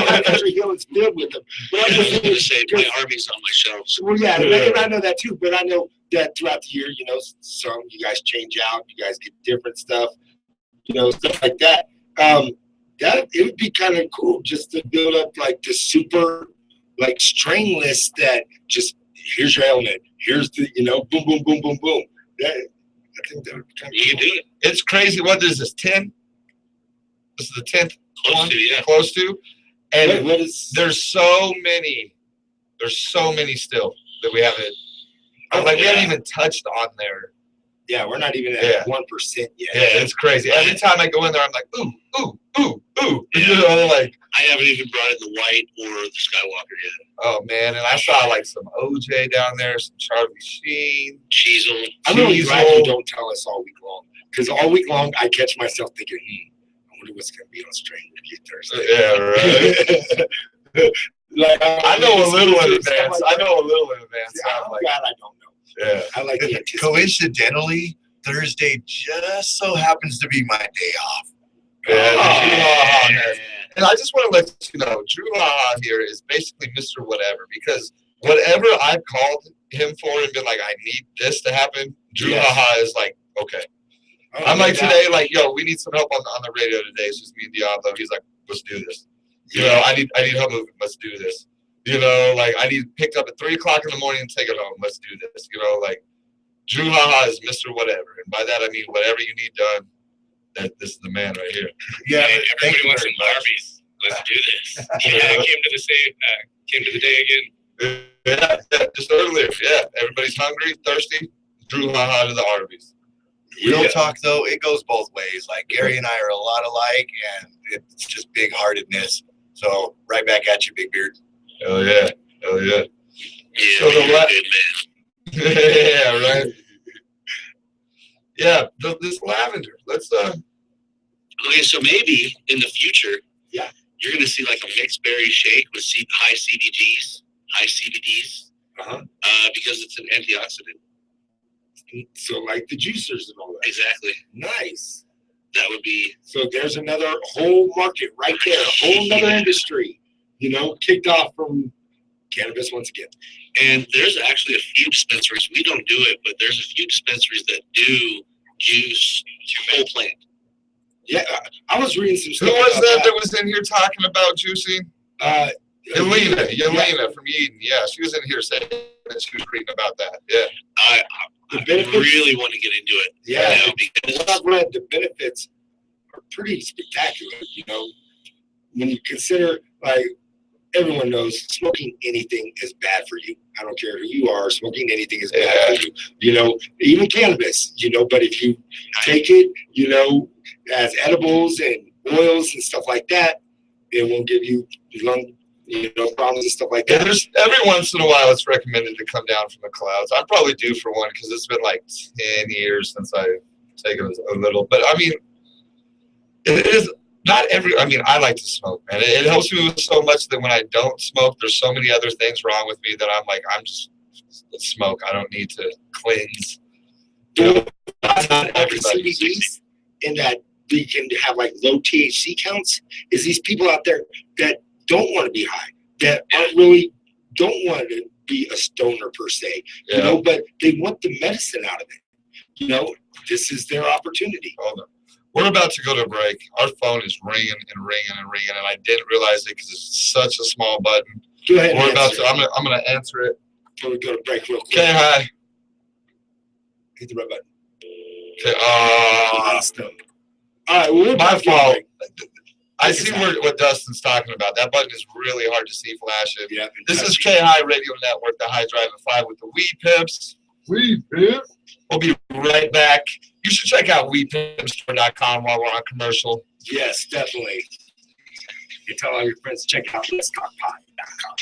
High Country Healing's filled with them. But I was going to say, my army's on my shelves. Well, yeah, I know that too. But I know that throughout the year, you know, some you guys change out, you guys get different stuff, you know, stuff like that. That it would be kind of cool just to build up like the super like strain list that just here's your element, here's the, you know, boom, boom, boom, boom, boom. That I think that would be kind of You cool. can do it. It's crazy. What is this? 10? This is the 10th Close one? to, yeah. Close to. And What is there's so many still that we haven't. Like we haven't even touched on there. yeah, we're not even Yeah. at 1% yet. Yeah, it's crazy. Every time I go in there, I'm like, ooh, ooh, ooh, ooh. You Yeah. know, like, I haven't even brought in the white or the Skywalker yet. oh man. And I saw like some OJ down there, some Charlie Sheen. Cheezel. I'm really Cheese glad you roll. don't tell us all week long, because all week long I catch myself thinking, I wonder what's going to be on Strain Review Thursday. Yeah, right. Like I know a little in stuff advance. like I know a little in advance. Yeah, I'm I'm like, glad I don't know. yeah. I like the anticipation. Coincidentally, Thursday just so happens to be my day off. Yeah, Oh, Drew Haha. And I just want to let you know, Drew Haha here is basically Mr. Whatever, because whatever I've called him for and been like, I need this to happen, Drew Yes. Haha is like, okay. Oh, I'm no like doubt. today, like, yo, we need some help on the radio today. It's just me and Diablo. He's like, let's do this. You know, I need help moving. Let's do this. You know, like I need picked up at 3 o'clock in the morning and take it home. Let's do this. You know, like Drew Haha is Mr. Whatever, and by that I mean whatever you need done. This is the man right here. Yeah, Hey, thank everybody you wants very some much. Arby's. Let's do this. Yeah, came to the day again. Yeah, just earlier. Yeah, everybody's hungry, thirsty. Drew Haha to the Arby's. Real talk though, it goes both ways. Like Gary and I are a lot alike, and it's just big heartedness. So right back at you, Big Beard. Hell yeah, hell yeah. Yeah, So the you're la- good, man. Yeah, right. Yeah, this lavender. Let's Okay, so maybe in the future, Yeah. you're going to see like a mixed berry shake with high CBGs, high CBDs, Uh-huh. because it's an antioxidant. So like the juicers and all that. Exactly. Nice. That would be. So there's another whole market right there, a whole nother industry, you know, kicked off from cannabis once again. And there's actually a few dispensaries. We don't do it, but there's a few dispensaries that do juice whole plant. Yeah, I was reading some Who stuff. was about that that was in here talking about juicing? Yelena from Eden. Yeah, she was in here saying that she was reading about that. Yeah. I The benefits, really want to get into it. yeah. You know, because What I've read, the benefits are pretty spectacular. You know, when you consider, like, everyone knows smoking anything is bad for you. I don't care who you are, smoking anything is bad for you. You know, even cannabis, you know, but if you take it, you know, as edibles and oils and stuff like that, it won't give you lung, you know, problems and stuff like Yeah, that. there's every once in a while it's recommended to come down from the clouds. I'm probably due for one because it's been like 10 years since I've taken a little. But I mean, it is not every. I mean, I like to smoke, man. It helps me with so much that when I don't smoke, there's so many other things wrong with me that I'm like, I'm just smoke. I don't need to cleanse. You know, not everybody. CBDs in that we can have like low THC counts is these people out there that don't want to be high, that aren't really don't want to be a stoner per se, you Yeah. know, but they want the medicine out of it. You know, this is their opportunity. Hold on. We're about to go to a break. Our phone is ringing and ringing and ringing, and I didn't realize it because it's such a small button. Go ahead. We're and about answer to. it I'm gonna answer it. before we go to break real quick. Okay, hi. Hit the red button. Okay. Lost them. All right, well, we're My about to go to fault. break. I see what Dustin's talking about. That button is really hard to see flashing. Yeah, This is K-High Radio Network, the High Drive at 5 with the Weed Pimps. Weed Pimps. We'll be right back. You should check out weedpimpstore.com while we're on commercial. Yes, definitely. You tell all your friends to check out letstalkpod.com.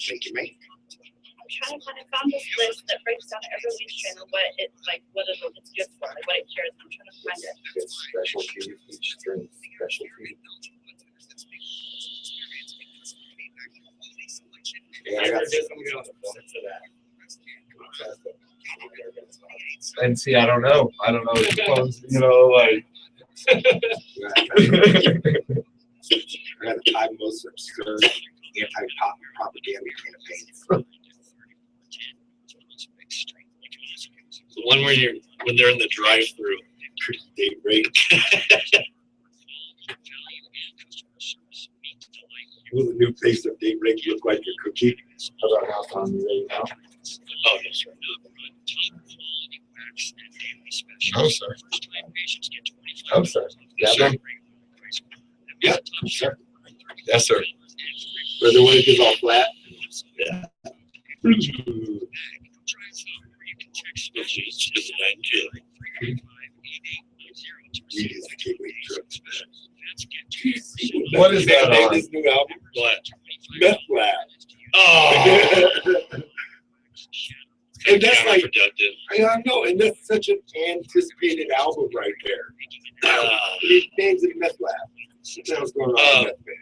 Thank you, mate. I'm trying to find. I found this list that breaks down every weed strain and what it's like, what it's good for, like what it cures. I'm trying to find it. It's specialty, each strain specialty. Yeah, I got And see, I don't know. I don't know. You know, like. I got the five most absurd anti-propaganda campaigns. The one where when they're in the drive-through. Date rape. Will the new face of date rape look like a cookie? How about how on you right now? Oh, no, sir. No, sir. No, sir. Yeah, Sir. Yeah, sir. Yes, sir. Where the wig is all flat. Yeah. Weed is the gateway drug. What is that Name on? this new album? What? Meth Lab. Oh, And that's like, productive. I know, and that's such an anticipated album right there. It names it Meth Lab. What the hell's going on with Meth Lab?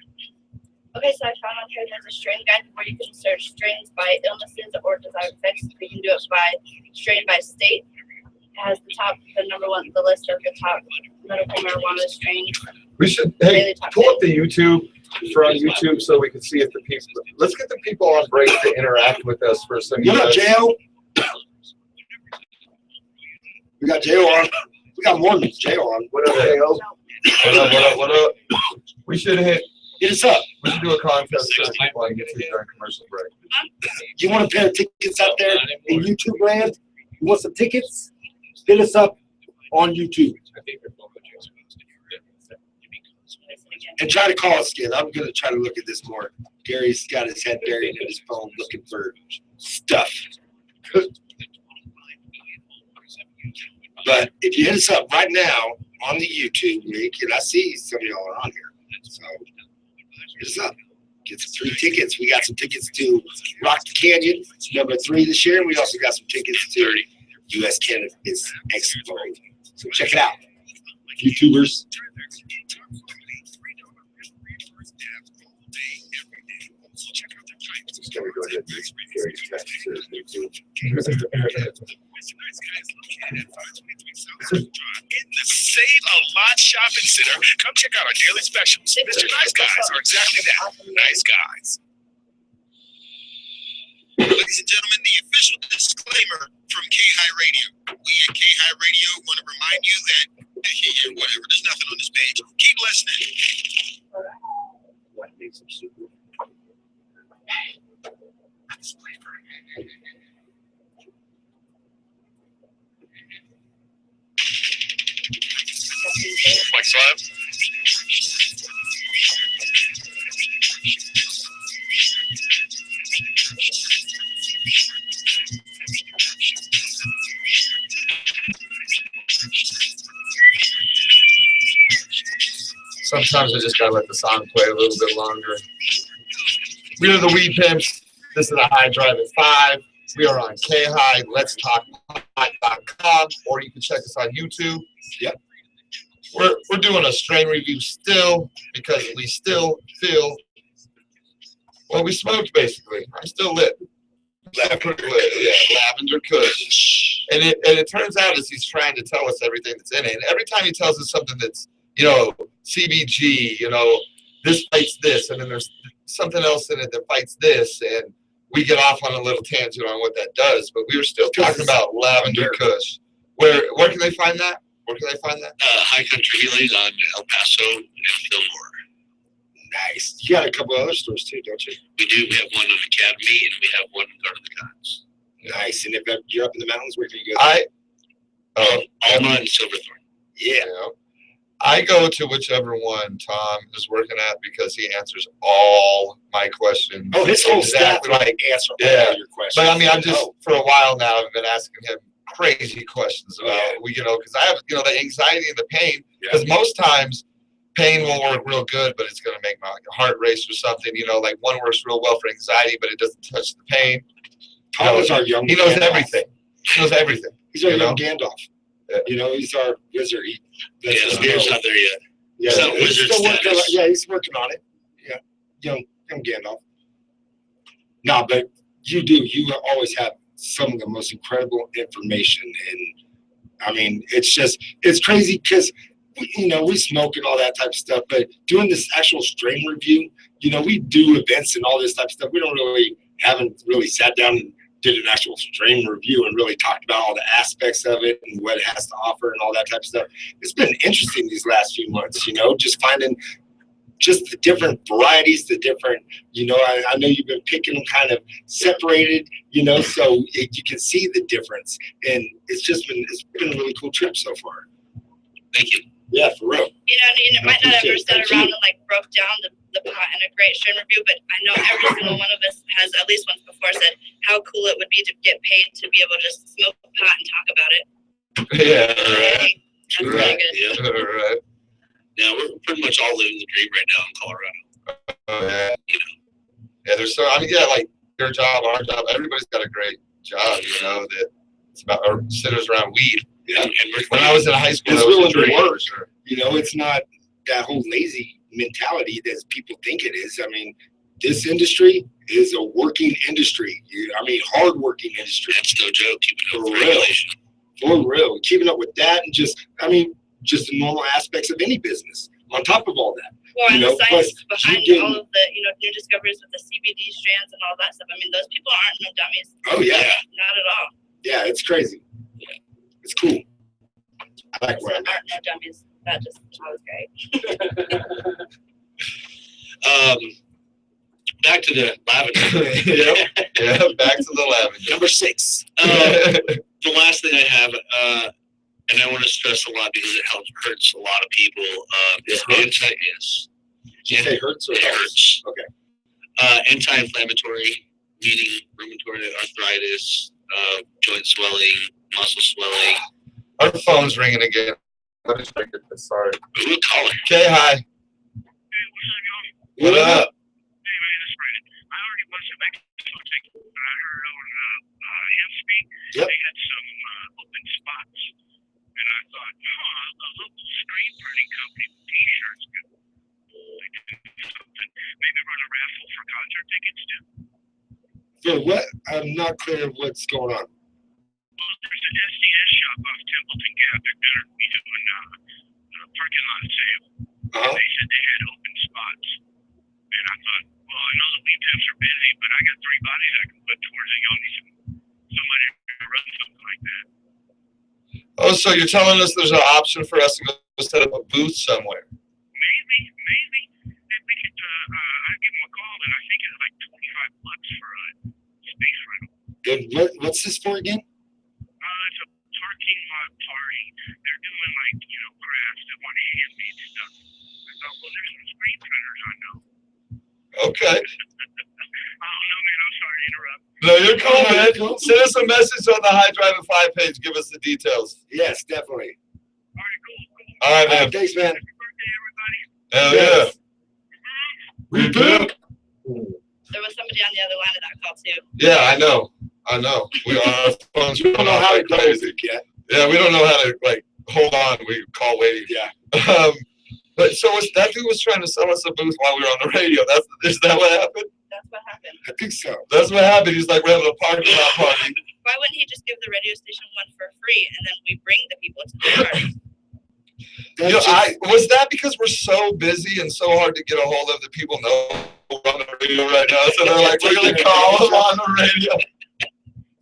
Okay, so I found on here there's a strain guide where you can search strains by illnesses or desired effects. You can do it by strain by state. It has the number one, the list of the top medical marijuana strains. We should, hey, pull up the YouTube for on YouTube so we can see if the people, let's get the people on break to interact with us for some. What up, J.O.? We got J.O. on. We got more than J.O. on. What up, J.O.? What up, what up, what up? We should hit us up. We should do a contest so people can get to during commercial break. You want a pair of tickets out there in YouTube land? You want some tickets? Hit us up on YouTube. And try to call us again. I'm going to try to look at this more. Gary's got his head buried in his phone looking for stuff. But if you hit us up right now on the YouTube link, and I see some of y'all are on here. So hit us up. Get some free tickets. We got some tickets to Rock the Canyon, #3 this year. And we also got some tickets to US Cannabis Expo. So check it out. YouTubers. Just gonna go ahead and read Gary's text to YouTube. In the Save a Lot Shopping Center, come check out our daily specials. Mr. Nice Guys are exactly that. Nice guys. Ladies and gentlemen, the official disclaimer from K-High Radio. We at K-High Radio want to remind you that, whatever, there's nothing on this page. Keep listening. What makes them super? Mike Slab. Sometimes I just gotta let the song play a little bit longer. We are the Weed Pimps. This is the High Drive at 5. We are on K-High, Let's Talk High.com, or you can check us on YouTube. Yep. We're doing a strain review still because we still feel, well, we smoked basically. I'm still lit. Lavender lit. Yeah, Lavender Kush. And it turns out as he's trying to tell us everything that's in it. And every time he tells us something that's, CBG, this fights this, and then there's something else in it that fights this, and we get off on a little tangent on what that does. But we were still talking about Lavender Kush. Where can they find that? Where can they find that? High Country Healing on El Paso and Fillmore. Nice. You got a couple other stores too, don't you? We do. We have one on Academy and we have one in Garden of the Gods. Nice. And if you're up in the mountains, where do you go? Alma and Silverthorne. Yeah. I go to whichever one Tom is working at because he answers all my questions. Oh, his whole staff exactly right. Answer all your questions. But I mean, I'm just for a while now. I've been asking him crazy questions about because I have the anxiety and the pain. Because most times pain will work real good, but it's going to make my heart race or something. You know, like one works real well for anxiety, but it doesn't touch the pain. Tom is our young He knows Gandalf. everything. He knows everything. He's our you young know? Gandalf. Yeah. You know, he's our wizard. Yeah, the beer's not there yet. Yeah, He's not he's wizard still working status. on, yeah, he's working on it. Yeah, young Gandalf. No, but you do. You always have some of the most incredible information, and I mean, it's crazy because you know we smoke and all that type of stuff, but doing this actual strain review, you know, we do events and all this type of stuff. We haven't really sat down and did an actual strain review and really talked about all the aspects of it and what it has to offer and all that type of stuff. It's been interesting these last few months, you know, just finding just the different varieties, the different, you know, I know you've been picking them kind of separated, you know, so you can see the difference. And it's been a really cool trip so far. Thank you. Yeah, for real. You know, you might not ever Appreciate it. sat Thank around you. and like broke down the pot in a great strain review, but I know every single one of us has at least once before said how cool it would be to get paid to be able to just smoke a pot and talk about it. Yeah, Right? That's really Right. good. Yeah. right. Yeah, we're pretty much all living the dream right now in Colorado. Yeah. Yeah, there's so, I mean, yeah, like your job, our job, everybody's got a great job, you know, that it's about, or centers around weed. Yeah. And When I was in high school, It's that was willing a to dream, work. for sure. You know, it's not that whole lazy mentality that people think it is. I mean, this industry is a working industry. I mean, hard working industry. it's no joke keeping up with For real. regulation. For real. Keeping up with that and just the normal aspects of any business on top of all that. Well, and You know, the science but behind you all of the, you know, new discoveries with the CBD strands and all that stuff. I mean, those people aren't no dummies. Oh, yeah. Not at all. Yeah, it's crazy. It's cool. I like where I'm at. Aren't no dummies. That was great. Back to the lavender. Yep. Yeah, back to the lavender. Number 6. The last thing I have, and I want to stress a lot because it hurts a lot of people. Is Did you say hurts or it hurts. Okay. Anti-inflammatory, meaning rheumatoid arthritis, joint swelling, muscle swelling. Our phone's ringing again. Let me check it. Sorry. Ooh, caller. Okay, hi. What up? Hey, man, that's right. I already went to Mexico, but I heard on him speak, Yep. they had some open spots. And I thought, a local screen printing company with t-shirts could do something. Maybe run a raffle for concert tickets, too. For what? I'm not clear of what's going on. Well, there's an SDS shop off Templeton Gap. They're going to be doing a parking lot sale. Uh-huh. They said they had open spots. And I thought, well, I know the weed pimps are busy, but I got 3 bodies I can put towards it. Y'all need somebody to run something like that. Oh, so you're telling us there's an option for us to go set up a booth somewhere? Maybe. If we could, I'd give them a call, and I think it's like $25 for a space rental. And what's this for again? It's a parking lot party. They're doing like, crafts. They want handmade stuff. I thought, well, there's some screen printers I know. Okay. Oh, no, man, I'm sorry to interrupt. No, you're cool, man. Send us a message on the High Drive and 5 page. Give us the details. Yes, definitely. All right, cool. All right, man. Thanks, man. Happy birthday, everybody. Hell Yes. yeah. Reboot. There was somebody on the other line of that call too. Yeah, I know. Our phones We don't know how like it goes crazy. yet. Yeah, we don't know how to hold on. We call waiting. Yeah. But so that dude was trying to sell us a booth while we were on the radio. Is that what happened? That's what happened. I think so. That's what happened. He's like, we're having a parking lot party. Why wouldn't he just give the radio station one for free and then we bring the people to the party? You know, was that because we're so busy and so hard to get a hold of that people know we're on the radio right now? So they're like, we're going to call them on the radio.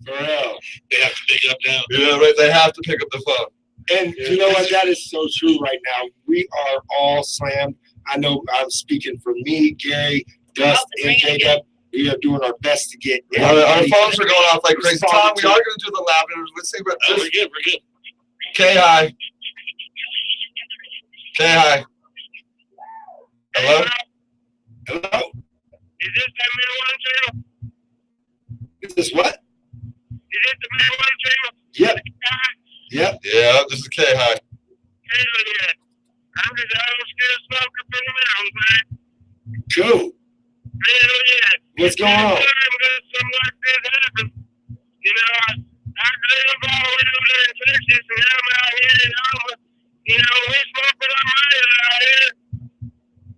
For real. They have to pick it up now. Yeah, right. They have to pick up the phone. And you know what? That is so true right now. We are all slammed. I know I'm speaking for me, Gary, Dust, and Jacob. We are doing our best to get Our phones are going off like crazy. Tom, we Respond are to- going to do the lavenders. Let's see what Oh, this. we're good. We're good. Okay, hi. Okay, hi. Hello? Hello? Is this that marijuana channel? Is this what? Is this the marijuana channel? Yep. Yep. Yeah, this is K. Hi. Hell yeah. I'm just out on scared smoke. Cool. Hell yeah. What's going on? Anytime that something like this happens, you know, I live all the way over there in Texas, and now I'm out here in Alma. You know, we smoke it on my end out here.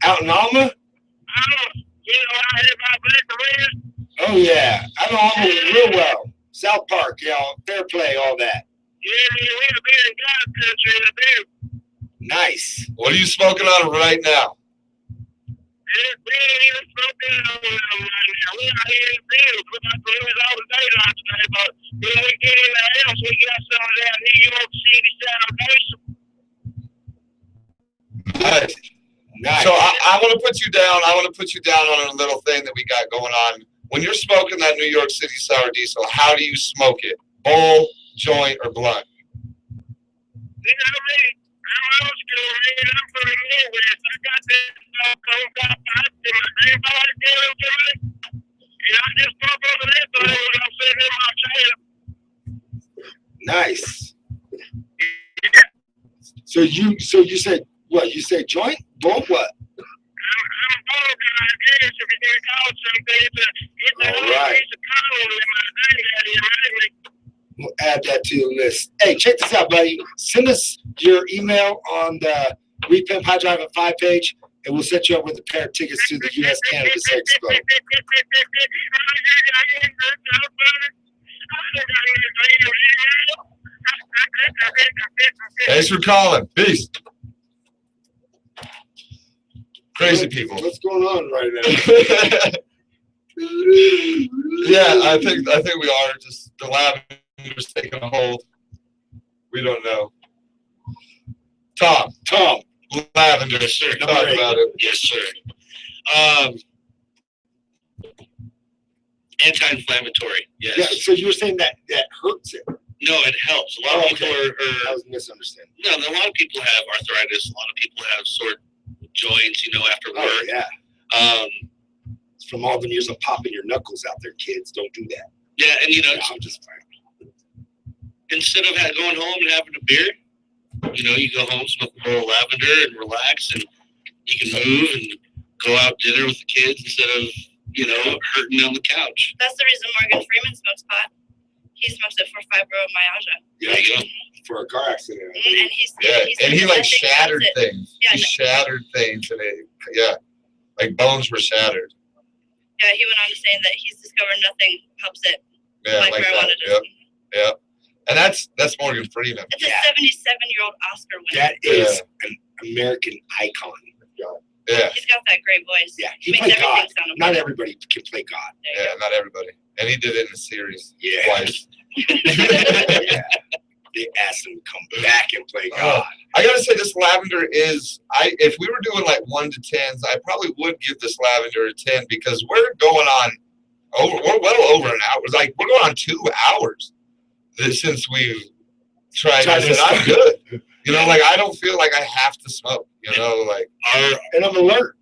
Out in Alma? You know, out here by Baker Ridge. Oh yeah, I know Alma real well. South Park, you know, Fair Play, all that. Yeah, man, we'll be in God's country out there. Nice. What are you smoking on right now? Yeah, we ain't even smoking on them right now. We out here in the field. We got to lose all the daylight today, but when we get in the house, we got some of that New York City Foundation. Nice. Nice. So I want to put you down. I want to put you down on a little thing that we got going on. When you're smoking that New York City sour diesel, how do you smoke it? Bowl, joint, or blunt? You know me. I'm old school, man. I'm from the Midwest. I got this cold got pipes in my grandfather gave them to me. And I just pop over this thing when I'm sitting in my chair. Nice. So you said what? You said joint? Bowl what? I'm a ball guy, I guess, if you're going to call it something. It's a All whole right. piece of coal in my granddaddy and me. We'll add that to the list. Hey, check this out, buddy. Send us your email on the We Pimp High Drive at 5 page, and we'll set you up with a pair of tickets to the U.S. Cannabis Expo. Thanks for calling. Peace. Crazy people. What's going on right now? Yeah, I think we are. Just the lavender's taking a hold. We don't know. Tom, lavender, sir. Talk Number 8. about it. Yes, sir. Anti-inflammatory. Yes. Yeah, so you were saying that hurts it. No, it helps. A lot of people I are was misunderstanding. no. A lot of people have arthritis. A lot of people have sore joints. You know, after Oh, work. yeah. It's from all the years of popping your knuckles out there, kids. Don't do that. Yeah, and you know, No, I'm just fine. instead of going home and having a beer, you know, you go home, smoke a bowl of lavender, and relax, and you can move and go out to dinner with the kids instead of, you know, hurting on the couch. That's the reason Morgan Freeman smokes pot. He smokes it for fibromyalgia. Yeah, There you go. for a car accident. And he's Yeah, and he like nothing shattered helps it. things. Yeah, He shattered things, and like bones were shattered. Yeah, he went on to say that he's discovered nothing helps it Yeah, like like marijuana that. does. Yep. And that's Morgan Freeman. It's Yeah. a 77-year-old Oscar winner. That is an American icon. Yeah, He's got that great voice. Yeah, he Makes played everything God. sound Not amazing. everybody can play God. There you yeah, not everybody. And he did it in a series Yeah. twice. Yeah. They asked him to come back and play God. I gotta say, this lavender is. If we were doing like 1 to 10s, I probably would give this lavender a 10 because we're going on we're well over an hour. Like we're going on 2 hours since we've tried this, and I'm good. You know, like I don't feel like I have to smoke. You know, like And I'm alert.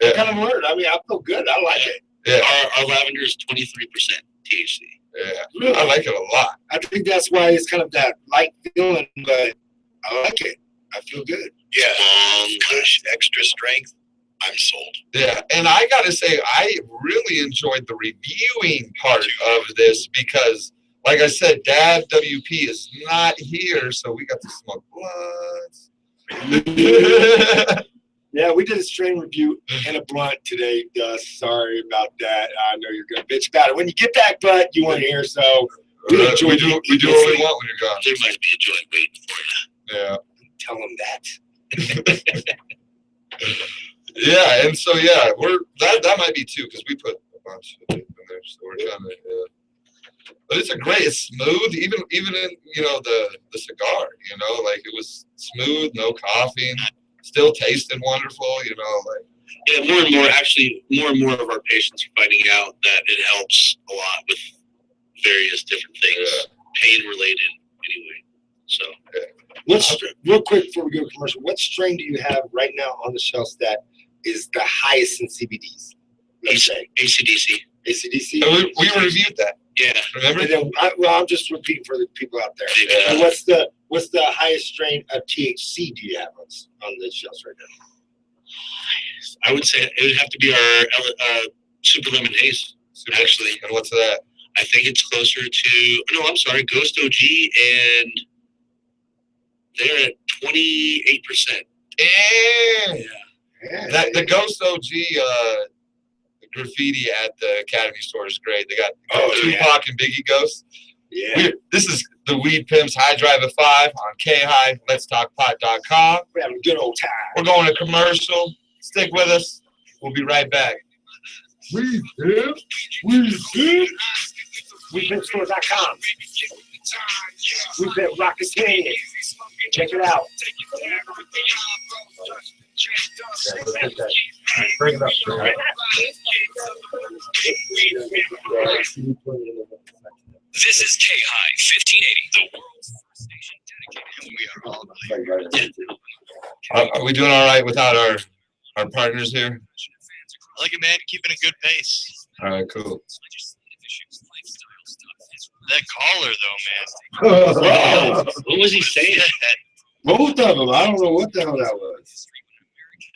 Yeah. I'm kind of alert. I mean, I feel good. I like it. yeah, Our lavender is 23% THC. yeah. Really? I like it a lot. I think that's why it's kind of that light feeling, but I like it. I feel good. Yeah. Kush, extra strength. I'm sold. Yeah, and I gotta say, I really enjoyed the reviewing part of this because, like I said, Dad WP is not here, so we got to smoke blunts. Yeah, we did a strain review and a blunt today, Gus. Sorry about that. I know you're gonna bitch about it. When you get back, bud, you weren't here, so we we enjoyed do it what we immensely. want when you're gone. There might be a joint waiting for you. Yeah. Tell them that. Yeah, and so yeah, that might be too because we put a bunch of it in there, so we're kind of. But it's it's smooth, even in the cigar, like it was smooth, no coughing, still tasted wonderful, like. Yeah, more and more of our patients are finding out that it helps a lot with various different things, pain related anyway. So Real quick before we go to commercial, what strain do you have right now on the shelves that is the highest in CBDs? Let's say ACDC. ACDC. And we reviewed that. Yeah. Remember? And then, I'm just repeating for the people out there. Yeah. And what's the highest strain of THC do you have on the shelves right now? I would say it would have to be our Super Lemon Haze. Actually, And what's that? I think it's closer to. No, I'm sorry, Ghost OG, and they're at 28%. That the Ghost OG graffiti at the Academy store is great. They got Tupac and Biggie Ghost. Yeah. This is the Weed Pimps High Drive at 5 on K-High, letstalkpot.com. We're having a good old time. We're going to commercial. Stick with us. We'll be right back. Weed Pimps. Weed Pimps. WeedPimpStore.com. We've been rocking candy. Check it out. Bring it up. This is K-High 1580, the world's first station dedicated. We are all Are we doing all right without our partners here? I like it, man. Keeping a good pace. All right, cool. That caller, though, man. What was he saying? Both of them. I don't know what the hell that was.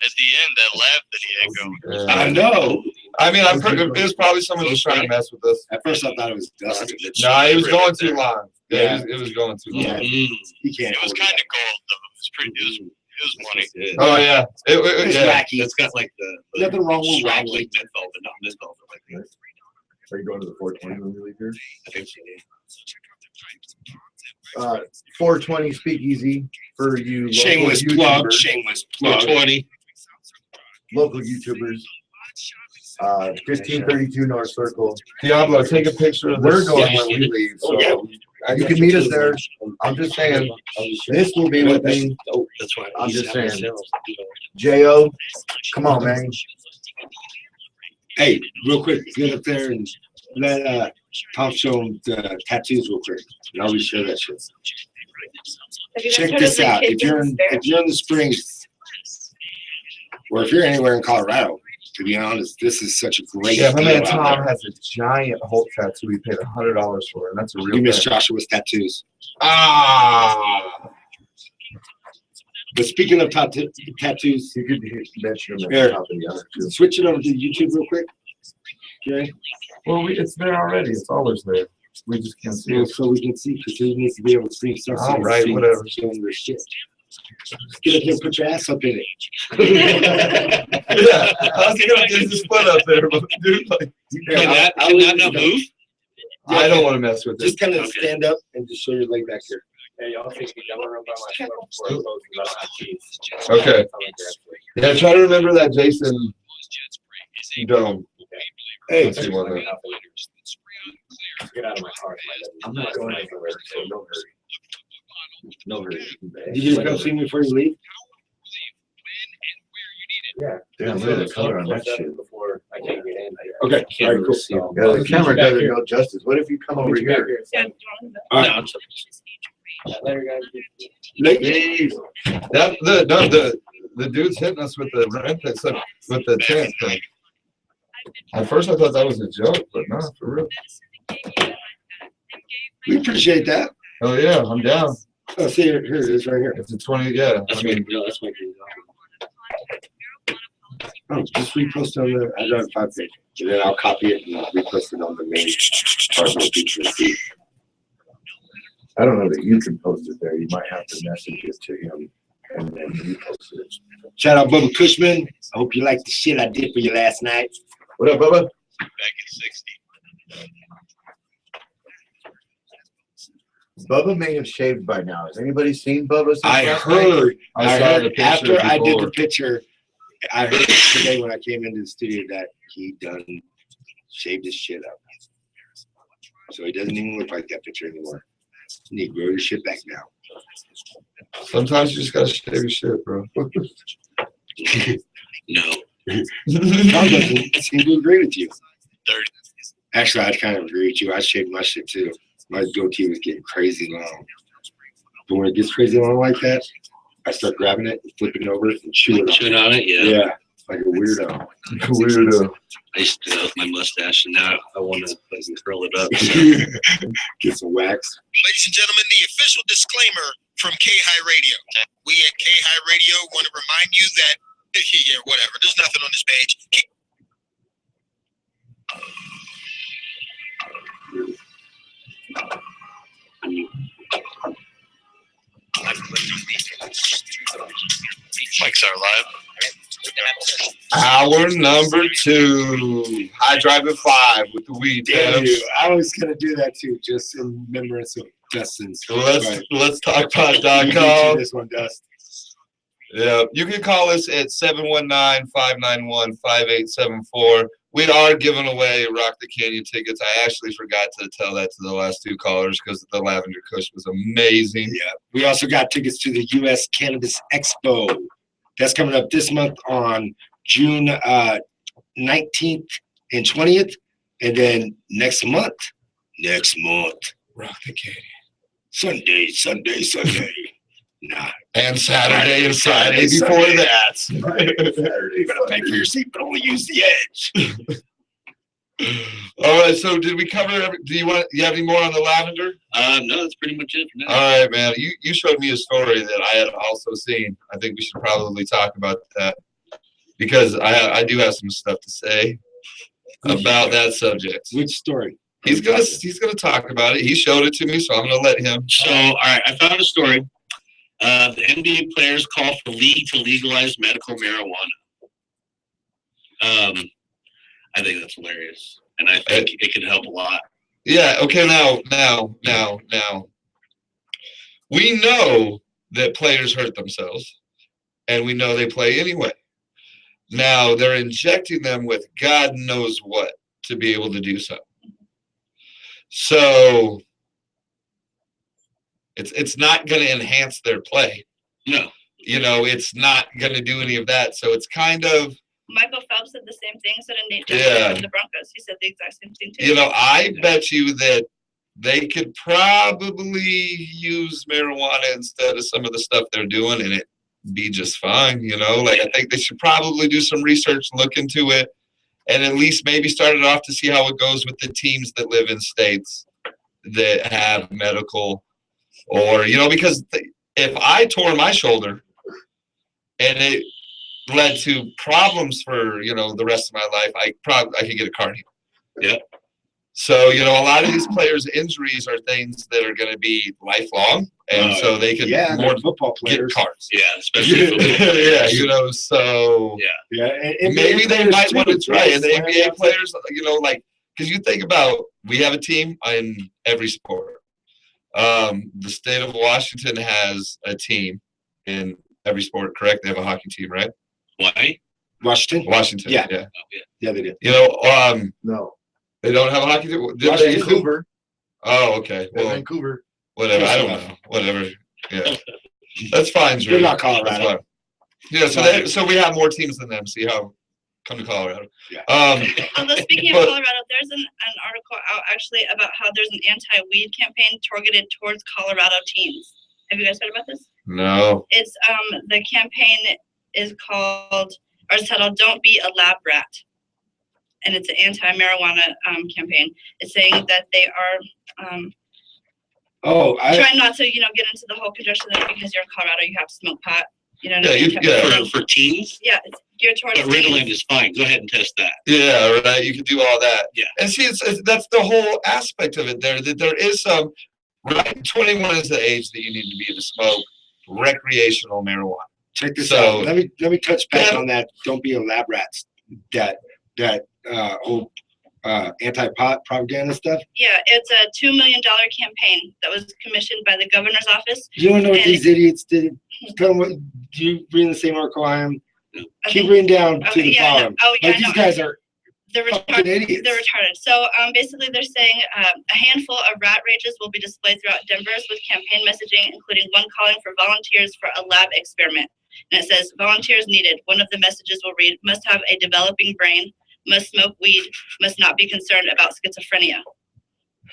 At the end, that laugh that he echoed. I know. I mean, I've heard it was probably someone just trying to mess with us. At first, I thought it was Dustin. No, it was going too long. Yeah, it was going too long. Yeah. He can't. It was kind of cold, though. It was pretty. It was funny. Oh yeah, it It's yeah. wacky. It's got like the Nothing wrong with strong wacky. like menthol, but not menthol. But like Are you going to the 420 when we leave here? I think so. 420 Speakeasy for you Shameless local plug. YouTubers. Shameless plug. 420. Local YouTubers. 1532 North Circle. Diablo, take a picture of We're this. going when we leave, so I you can meet us there. I'm just saying, this will be with me. Oh, that's why. I'm just saying. J.O., come on, man. Hey, real quick, get up there and let Tom show him the tattoos real quick. And I'll reshare that shit. Check this out. If you're in the Springs, or if you're anywhere in Colorado, to be honest, this is such a great Yeah, my deal man out Tom there. has a giant Hulk tattoo. He paid $100 for, and that's a real You miss thing. Joshua's tattoos. Ah, But speaking of tattoos, You could mention them at Here. the top of the other too. switch it over to YouTube real quick. Okay, well, it's there already. It's always there. We just can't see it. so we can see because he needs to be able to see stuff. All right, whatever. Showing their shit. Get up here, put your ass up in it. Yeah, I was gonna do the split up there, but dude, like, Can that not move? I don't want to mess with it. Just kind of stand up and just show your leg back here. Hey, y'all think I'm gonna run by myself before I close because I don't have keys. Okay. Yeah, try to remember that Jason dome. Hey, Let's see one there. Get out of my car. I'm not going anywhere, so no hurry. No hurry. you just gonna see me before you leave? Yeah. Damn, look at the color on that shit. Before I can't get in. Okay. All right, cool. Yeah, the camera does it no justice. What if you come over here? Yeah, All right. That the dude's hitting us with the rent that's with the tent thing. At first I thought that was a joke, but no, for real. We appreciate that. Oh yeah, I'm down. Oh, see, here it is right here. It's a 20, yeah. I mean, that's my Oh, just repost on the I drive 5 page. And then I'll copy it and I'll repost it on the main part of the feature feed. I don't know that you can post it there. You might have to message it to him and then you post it. Shout out Bubba Cushman. I hope you like the shit I did for you last night. What up, Bubba? Back at 60. Bubba may have shaved by now. Has anybody seen Bubba? since I last night? heard I saw the picture after I did the before. picture, I heard today when I came into the studio that he done shaved his shit up. So he doesn't even look like that picture anymore. You need to grow your shit back now. sometimes you just gotta shave your shit, bro. No. Tom doesn't seem to agree with you. 30. Actually, I kind of agree with you. I shaved my shit too. My goatee was getting crazy long. But when it gets crazy long like that, I start grabbing it and flipping it over and chewing on it. Chewing on it, yeah. Yeah, like a weirdo. Weirdo. I used to do that with my mustache, and now I want to curl it up. Get some wax. Ladies and gentlemen, the official disclaimer from K-High Radio. We at K-High Radio want to remind you that Yeah, whatever. There's nothing on this page. Keep. Mics are live. Hour number 2. High Drive at 5 with the weed Damn tips. you. I was gonna do that too, just in remembrance of Dustin's. Let's talk You beat pod.com. this one, Dust. Yeah, you can call us at 719-591-5874. We are giving away Rock the Canyon tickets. I actually forgot to tell that to the last 2 callers because the Lavender Kush was amazing. Yeah. We also got tickets to the U.S. Cannabis Expo. That's coming up this month on June 19th and 20th. And then next month, Rock the Canyon. Sunday. Nah. And Saturday and Friday before that. Saturday. You better pay for your seat, but only use the edge. All right, so did we cover do you have any more on the lavender? No, that's pretty much it for now. All right, man. You showed me a story that I had also seen. I think we should probably talk about that because I do have some stuff to say about that subject. Which story? He's gonna talk about it. He showed it to me, so I'm gonna let him. So, all right, I found a story. The NBA players call for league to legalize medical marijuana. I think that's hilarious, and I think it could help a lot. Yeah. Okay. Now. We know that players hurt themselves, and we know they play anyway. Now they're injecting them with God knows what to be able to do so. So it's not going to enhance their play. No. It's not going to do any of that. So it's kind of. Michael Phelps said the same thing. So did Nate Yeah. Johnson from the Broncos. He said the exact same thing too. I bet you that they could probably use marijuana instead of some of the stuff they're doing, and it be just fine. I think they should probably do some research, look into it, and at least maybe start it off to see how it goes with the teams that live in states that have medical, or because if I tore my shoulder and it led to problems for the rest of my life, I could get a car here. Yeah. So a lot of these players' injuries are things that are going to be lifelong, and so they could more football get players. cars. Yeah, especially football players. Yeah, so Yeah, and maybe they might want to try. And the Yeah. NBA players, because you think about, we have a team in every sport. The state of Washington has a team in every sport, correct? They have a hockey team, right? Why? Washington. Yeah. Yeah, they do. No. They don't have a hockey team. Did they? Vancouver. Oh, okay. Yeah, Well, Vancouver. whatever. I don't know. Whatever. Yeah. That's fine, Drew. They're not Colorado. That's fine. Yeah, so we have more teams than them. See how come to Colorado. Yeah. Although speaking but- of Colorado, there's an article out actually about how there's an anti-weed campaign targeted towards Colorado teens. Have you guys heard about this? No. It's the campaign is called or it's titled "Don't Be a Lab Rat," and it's an anti-marijuana campaign. It's saying that they are trying not to get into the whole conjunction that because you're in Colorado you have to smoke pot. For teens. Yeah, it's geared towards But Ritalin teens. is fine. Go ahead and test that. Yeah, right. You can do all that. Yeah. And see, that's the whole aspect of it there, that there is some, right? 21 is the age that you need to be to smoke recreational marijuana. Check this So- out. Let me touch back Yeah. on that. Don't be a lab rat. That whole anti-pot propaganda stuff. Yeah, it's a $2 million campaign that was commissioned by the governor's office. You don't know what And- these idiots did. Tell them what you reading the same article I am. I Keep think- reading down to Okay, the yeah, I know. bottom. Oh, yeah, Like I these know. guys are They're fucking retarded. idiots. They're retarded. So basically, they're saying a handful of rat rages will be displayed throughout Denver with campaign messaging, including one calling for volunteers for a lab experiment. And it says, volunteers needed. One of the messages will read, must have a developing brain, must smoke weed, must not be concerned about schizophrenia.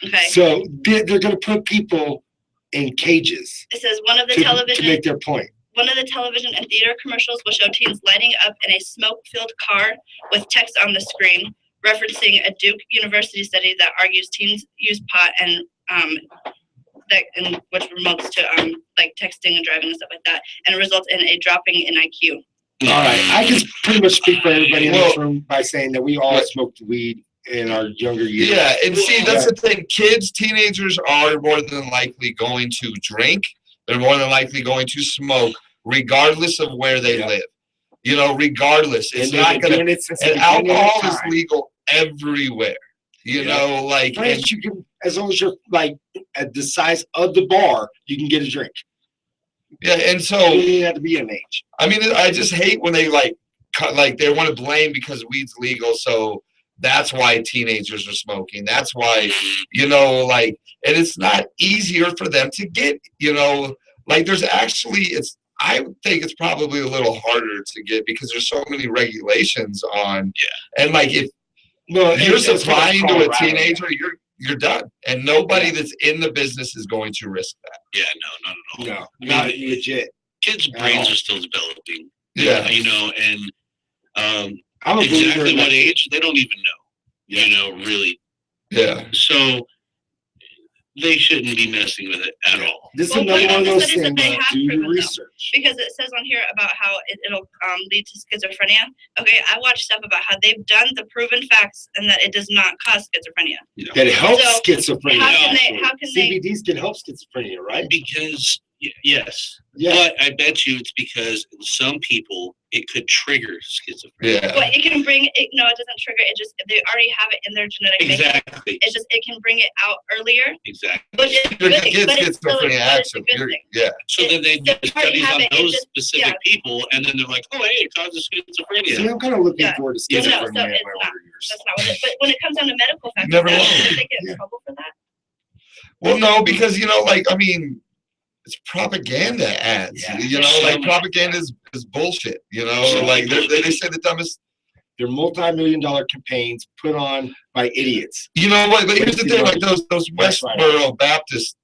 Okay. So they're going to put people in cages It says one of the to television make their point. One of the television and theater commercials will show teens lighting up in a smoke-filled car with text on the screen referencing a Duke University study that argues teens use pot and which promotes to like texting and driving and stuff like that, and results in a dropping in IQ. All right, I can pretty much speak for everybody in this Well- room by saying that we all Right. smoked weed in our younger years. Yeah, and see, that's the thing. Teenagers are more than likely going to drink. They're more than likely going to smoke, regardless of where they Yeah. live. You know, regardless, it's And they've not been gonna. doing it since the And beginning of alcohol is time. legal everywhere. You know, like, Right, and, you can, as long as you're like at the size of the bar, you can get a drink. yeah, and You so don't even have to be an age. I mean, I just hate when they like they want to blame because weed's legal, so that's why teenagers are smoking. That's why, you know, like, and it's not easier for them to get, you know, like there's actually, I would think it's probably a little harder to get because there's so many regulations on, and like if No, you're it's just supplying to a Colorado, teenager, you're done, and nobody that's in the business is going to risk that. Yeah, no, not at all. No, not legit. Kids' brains are still developing. Yeah. You know, and I'm a believer exactly in what that. age, they don't even know. You know, really. Yeah. So they shouldn't be messing with it at all. This is Well, another but one of the those studies that things. they have Do your proven, though. research. Because it says on here about how it'll lead to schizophrenia. Okay, I watched stuff about how they've done the proven facts and that it does not cause schizophrenia. That it helps So, schizophrenia. how can they- actually. how can they- CBDs can help schizophrenia, right? Because yes, Yeah. but I bet you it's because in some people it could trigger schizophrenia. Yeah. But it can bring it. No, it doesn't trigger. It just they already have it in their genetic makeup. Exactly. It's just it can bring it out earlier. Exactly. But it's You're good. gonna get But it's still schizophrenia but it's a action. good thing. Yeah. So then they do They already studies have on it, it those just- specific yeah. people, and then they're like, "Oh, hey, it causes See, schizophrenia." I'm kind of looking Yeah. forward to Yeah. No, so schizophrenia in my it's not. older years. That's not what it. But when it comes down to medical factors, Never did know. they get Yeah. in trouble for that? Well, no, because you know, like, I mean, it's propaganda ads. Yeah. You know, like propaganda is bullshit. You know, like they say the dumbest. They're multi-million-dollar campaigns put on by idiots. You know what? But here's the thing: like those That's right. Westboro Baptist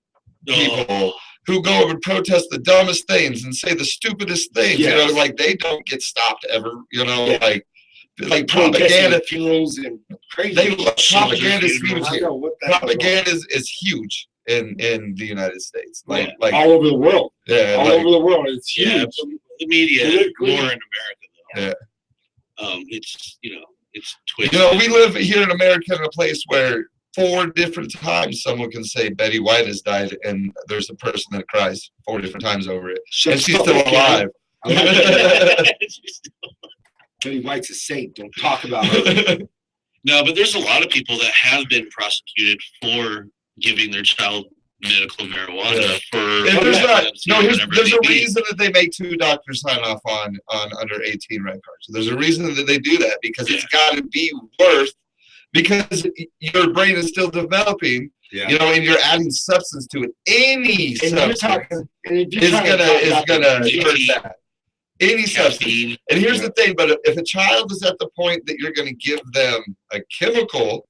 people who go over and protest the dumbest things and say the stupidest things. You know, Yes. like they don't get stopped ever. You know, Yeah. like Protesting propaganda. at funerals and crazy. They propaganda is I huge don't here. know what the heck is Propaganda is huge in the United States. going Like on. like all over the world. yeah, All like, over the world. It's huge. Yeah, but the media Politically. more in America though. Yeah. It's it's you twisted. know, we live here in America in a place where 4 different times someone can say Betty White has died, and there's a person that cries 4 different times over it, Shut and she's up, still okay? alive. I like that. Betty White's a saint. Don't talk about her. No, but there's a lot of people that have been prosecuted for giving their child medical marijuana Yeah. for If there's not, epilepsy no, or there's whatever it a may be. reason that they make 2 doctors sign off on under 18 red cards. There's a reason that they do that because it's got to be worth, because your brain is still developing, Yeah. you know, and you're adding substance to it. Any And you're substance talking, and if you're is trying to gonna talk is about gonna the- hurt that. Any substance. Caffeine. And here's the thing, but if a child is at the point that you're going to give them a chemical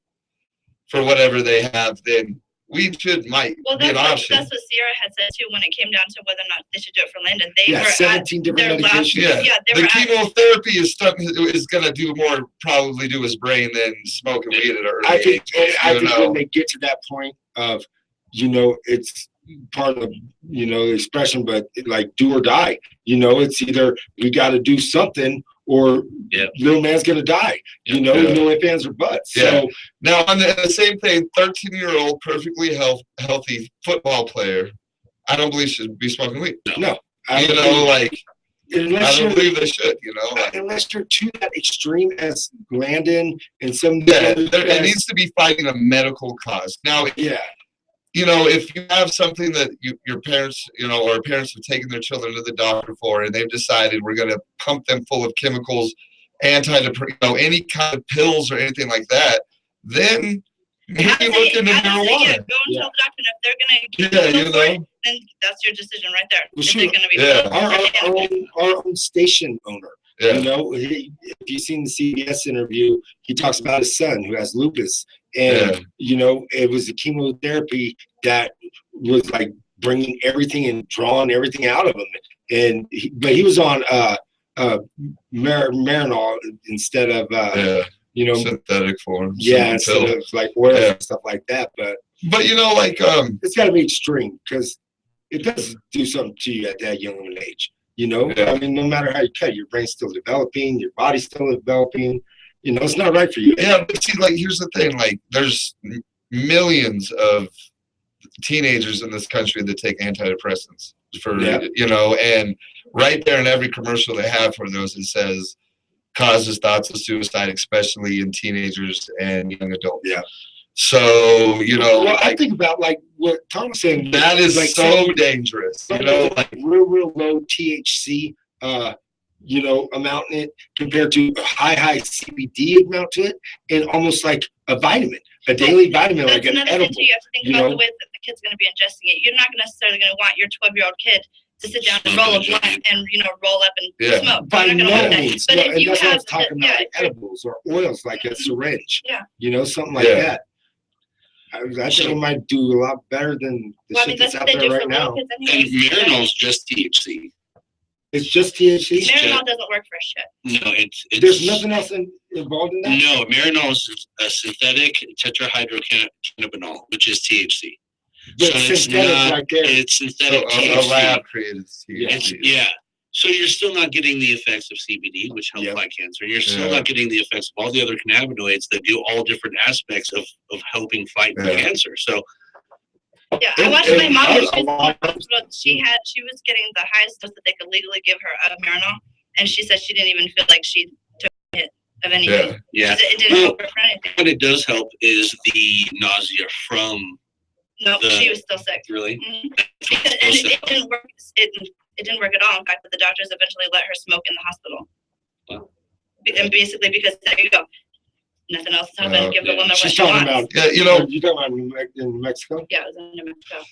for whatever they have, then weed might Well, be an that's option. what Sierra had said too when it came down to whether or not they should do it for Landon. They Yeah, were 17 at different their last. medications. Yeah, they the were at. chemotherapy is going to do more, probably do his brain than smoking weed at an early I think, age. I you think know? when they get to that point of, you know, it's part of, you know, the expression, but like do or die. You know, it's either we got to do something or Yep. little man's gonna die. You know, Yeah. no ifs, ands, or buts. Yeah. So Now, on the same thing, 13-year-old, perfectly healthy football player, I don't believe should be smoking weed. no, I You don't know, think- like, unless I don't you're believe they should, you know? Like, unless you're to that extreme as Landon and some of the yeah, other it guys. needs to be fighting a medical cause. Now, Yeah, you know, if you have something that your parents, you know, or parents have taken their children to the doctor for, and they've decided we're going to pump them full of chemicals, any kind of pills or anything like that, then maybe I would look say, into I would say, marijuana. yeah, go and tell the doctor, and if they're gonna give Yeah, you you some for it, know. then that's your decision right there. Well, Is shoot, it gonna be yeah. pills or our own station owner. Yeah. You know, if you've seen the CBS interview, he talks about his son who has lupus, and Yeah. you know, it was the chemotherapy that was like bringing everything and drawing everything out of him. And but he was on Marinol instead of Yeah, you know, synthetic forms. yeah, instead pill. of like oil Yeah. and stuff like that. But But you know, like it's got to be extreme because it does do something to you at that young of an age. You know, Yeah. I mean, no matter how you cut, your brain's still developing, your body's still developing. You know, it's not right for you. Yeah, but see, like, here's the thing: like, there's millions of teenagers in this country that take antidepressants for, you know, and right there in every commercial they have for those, it says causes thoughts of suicide, especially in teenagers and young adults. Yeah. So, you know, Well, I like, think about like what Tom was saying. that is like so dangerous. You know, like, real low THC, you know, amount in it compared to a high CBD amount to it, and almost like a vitamin, a daily vitamin, That's like an another thing edible. too. You have to think you about know? the way that the kid's going to be ingesting it. You're not necessarily going to want your 12-year-old kid to sit down and roll a blunt and, you know, roll up and Yeah. smoke. By You're not no gonna want that. means. But No, if and you that's what I have, was talking about, like edibles or oils, like a syringe. Yeah. You know, something like Yeah. that. I think it might do a lot better than the Well, I shit mean, that's that's out what they there do for right little now. kids And anyways. Marinol's just THC. It's just THC. Marinol doesn't work for shit. No, it's There's nothing else involved in that. No, Marinol is a synthetic tetrahydrocannabinol, which is THC. But it's synthetic not. right there. It's so synthetic a THC. lab created It's, THC. yeah. So you're still not getting the effects of CBD, which help fight cancer. You're still Yeah. not getting the effects of all the other cannabinoids that do all different aspects of helping fight cancer. So Yeah, I watched my mom when she was in the lot hospital. She was getting the highest dose that they could legally give her of Marinol, and she said she didn't even feel like she took a hit of anything. yeah. It didn't help her for anything. What it does help is the nausea from No, the- she was still sick. really. Mhm. Because, and it didn't work. It didn't work at all. In fact, the doctors eventually let her smoke in the hospital. Wow. And basically, because there you go, nothing else is happening. Give the woman what She's she talking wants. about. Yeah, you know, You talking about in New Mexico? Yeah, it was in New Mexico.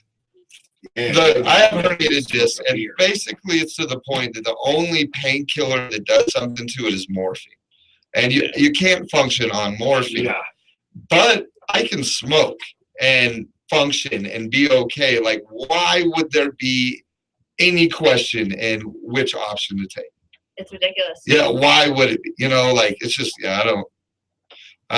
I have heard it is this, and basically it's to the point that the only painkiller that does something to it is morphine, and you can't function on morphine. Yeah. But I can smoke and function and be okay. Like, why would there be any question in which option to take? It's ridiculous. Yeah, why would it be? You know, like, it's just, I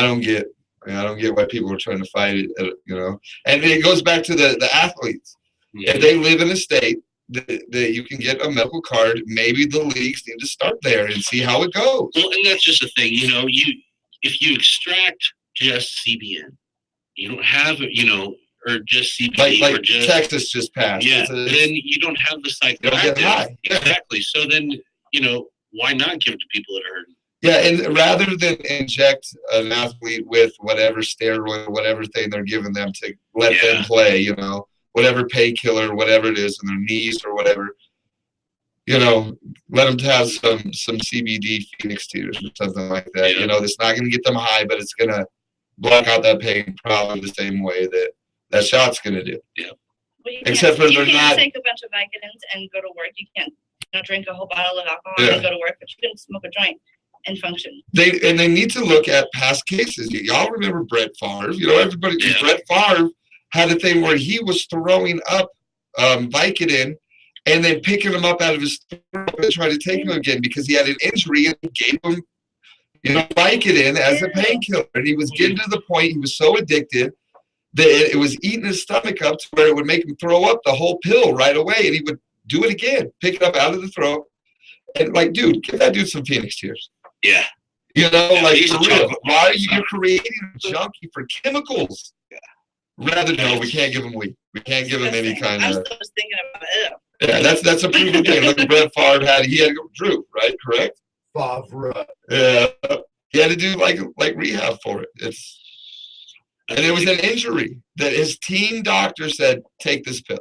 don't get why people are trying to fight it. You know, and it goes back to the athletes. If they live in a state that you can get a medical card, maybe the leagues need to start there and see how it goes. Well, and that's just the thing, you know, if you extract just CBN, you don't have, you know, or just CBD Like or just Texas just passed. yeah, It's a- then you don't have the You don't get psychoactive. high. Exactly. So then, you know, why not give it to people that are hurting? Yeah, and rather than inject an athlete with whatever steroid or whatever thing they're giving them to let them play, you know, whatever painkiller, whatever it is in their knees or whatever, you know, let them have some CBD Phoenix tears or something like that. You know, that's not going to get them high, but it's going to block out that pain probably the same way that shot's going to do. Yeah. Well, you Except can't- for they're you can't not. take a bunch of Vicodins and go to work. You can't, you know, drink a whole bottle of alcohol Yeah. and go to work, but you can smoke a joint and function. They need to look at past cases. Y'all remember Brett Favre? You know, everybody. Brett Favre had a thing where he was throwing up Vicodin and then picking them up out of his throat and trying to take them again because he had an injury and gave him, you know, Vicodin as a painkiller. And he was getting to the point he was so addicted that it was eating his stomach up to where it would make him throw up the whole pill right away, and he would do it again, pick it up out of the throat, and like, dude, give that dude some Phoenix tears. Yeah. You know, Yeah, like, he's for a real. junkie. Why are you creating a junkie for chemicals? Rather, no, we can't give him weed. We can't give him any kind I'm of. still just thinking about it. Yeah, that's a proven thing. Look at Brett Favre he had Drew, right? Correct? Favre. Yeah. He had to do like rehab for it. And it was an injury that his team doctor said, take this pill.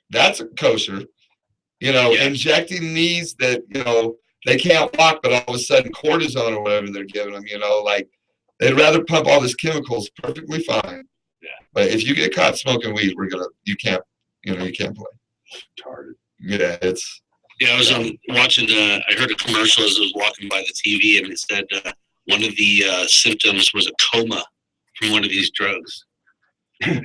That's kosher. You know, injecting these that, you know, they can't walk, but all of a sudden cortisone or whatever they're giving them, you know, like they'd rather pump all this chemicals, perfectly fine. Yeah. But if you get caught smoking weed, you can't play. Yeah, it's. Yeah, I was watching. I heard a commercial as I was walking by the TV, and it said one of the symptoms was a coma from one of these drugs. A coma.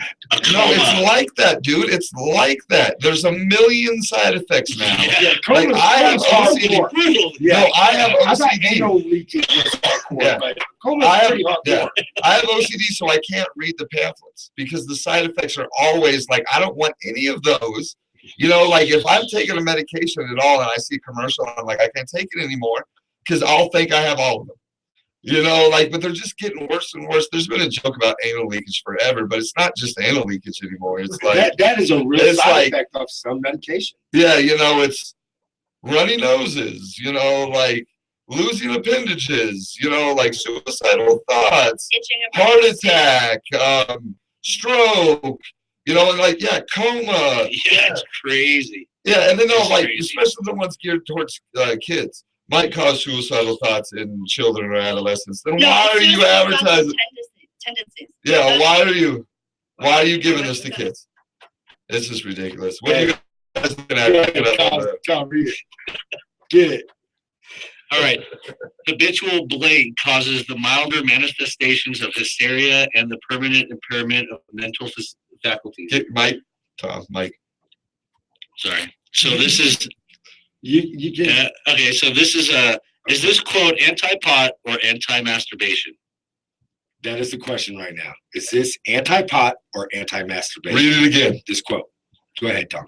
No, it's like that, dude. It's like that. There's a million side effects now. Yeah, Like, I have hardcore. OCD. Yeah. No, I have I thought OCD. anal leakage was hardcore, Yeah. but coma's I have, pretty hardcore. I have OCD, so I can't read the pamphlets because the side effects are always like, I don't want any of those. You know, like if I'm taking a medication at all and I see a commercial, I'm like, I can't take it anymore because I'll think I have all of them. You know, like, but they're just getting worse and worse. There's been a joke about anal leakage forever, but it's not just anal leakage anymore. It's like that is a real it's side like- effect of some medication. yeah, you know, it's runny noses, you know, like losing appendages, you know, like suicidal thoughts, Itching heart attack, stroke, you know, and like, yeah, coma. Yeah, it's crazy. Yeah, and then they'll It's like, crazy. especially the ones geared towards kids, might cause suicidal thoughts in children or adolescents. Then No, why it's are you suicidal thoughts and advertising? tendencies. Yeah, That's- why are you giving this to kids? This is ridiculous. What are you guys looking at? Tom, read it. Get it. All right. Habitual blank causes the milder manifestations of hysteria and the permanent impairment of mental faculties. Get Mike, Tom, Mike. Sorry. So this is You get okay. So this is this quote anti-pot or anti-masturbation? that is the question right now. Is this anti-pot or anti-masturbation? Read it again. This quote. Go ahead, Tom.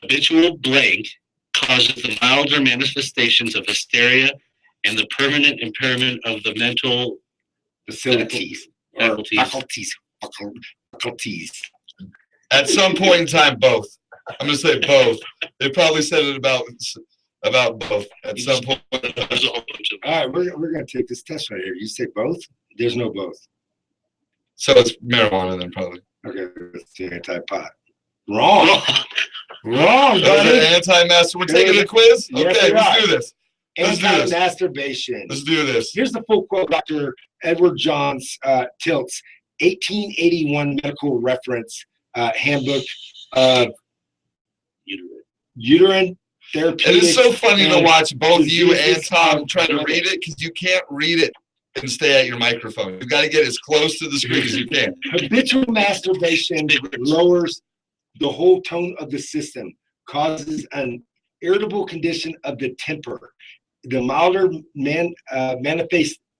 Habitual blank causes the milder manifestations of hysteria and the permanent impairment of the mental Facilities. Or faculties. faculties. At some point in time, both. I'm gonna say both. They probably said it about both at some point. There's a whole bunch of All right, we're gonna take this test right here. You say both? There's no both. So it's marijuana then probably. Okay, let's see anti-pot. Wrong. Wrong, That was buddy. an anti-master. We're taking a quiz? Yes, Okay, we let's are. do this. Let's do this. Anti-masturbation. Let's do this. Here's the full quote, Dr. Edward Johns Tilt's 1881 medical reference handbook of uterine It therapeutics. is so funny to and watch both you and diseases Tom of try to women. read it because you can't read it and stay at your microphone. You got to get as close to the screen as you can. Habitual masturbation lowers the whole tone of the system, causes an irritable condition of the temper. The milder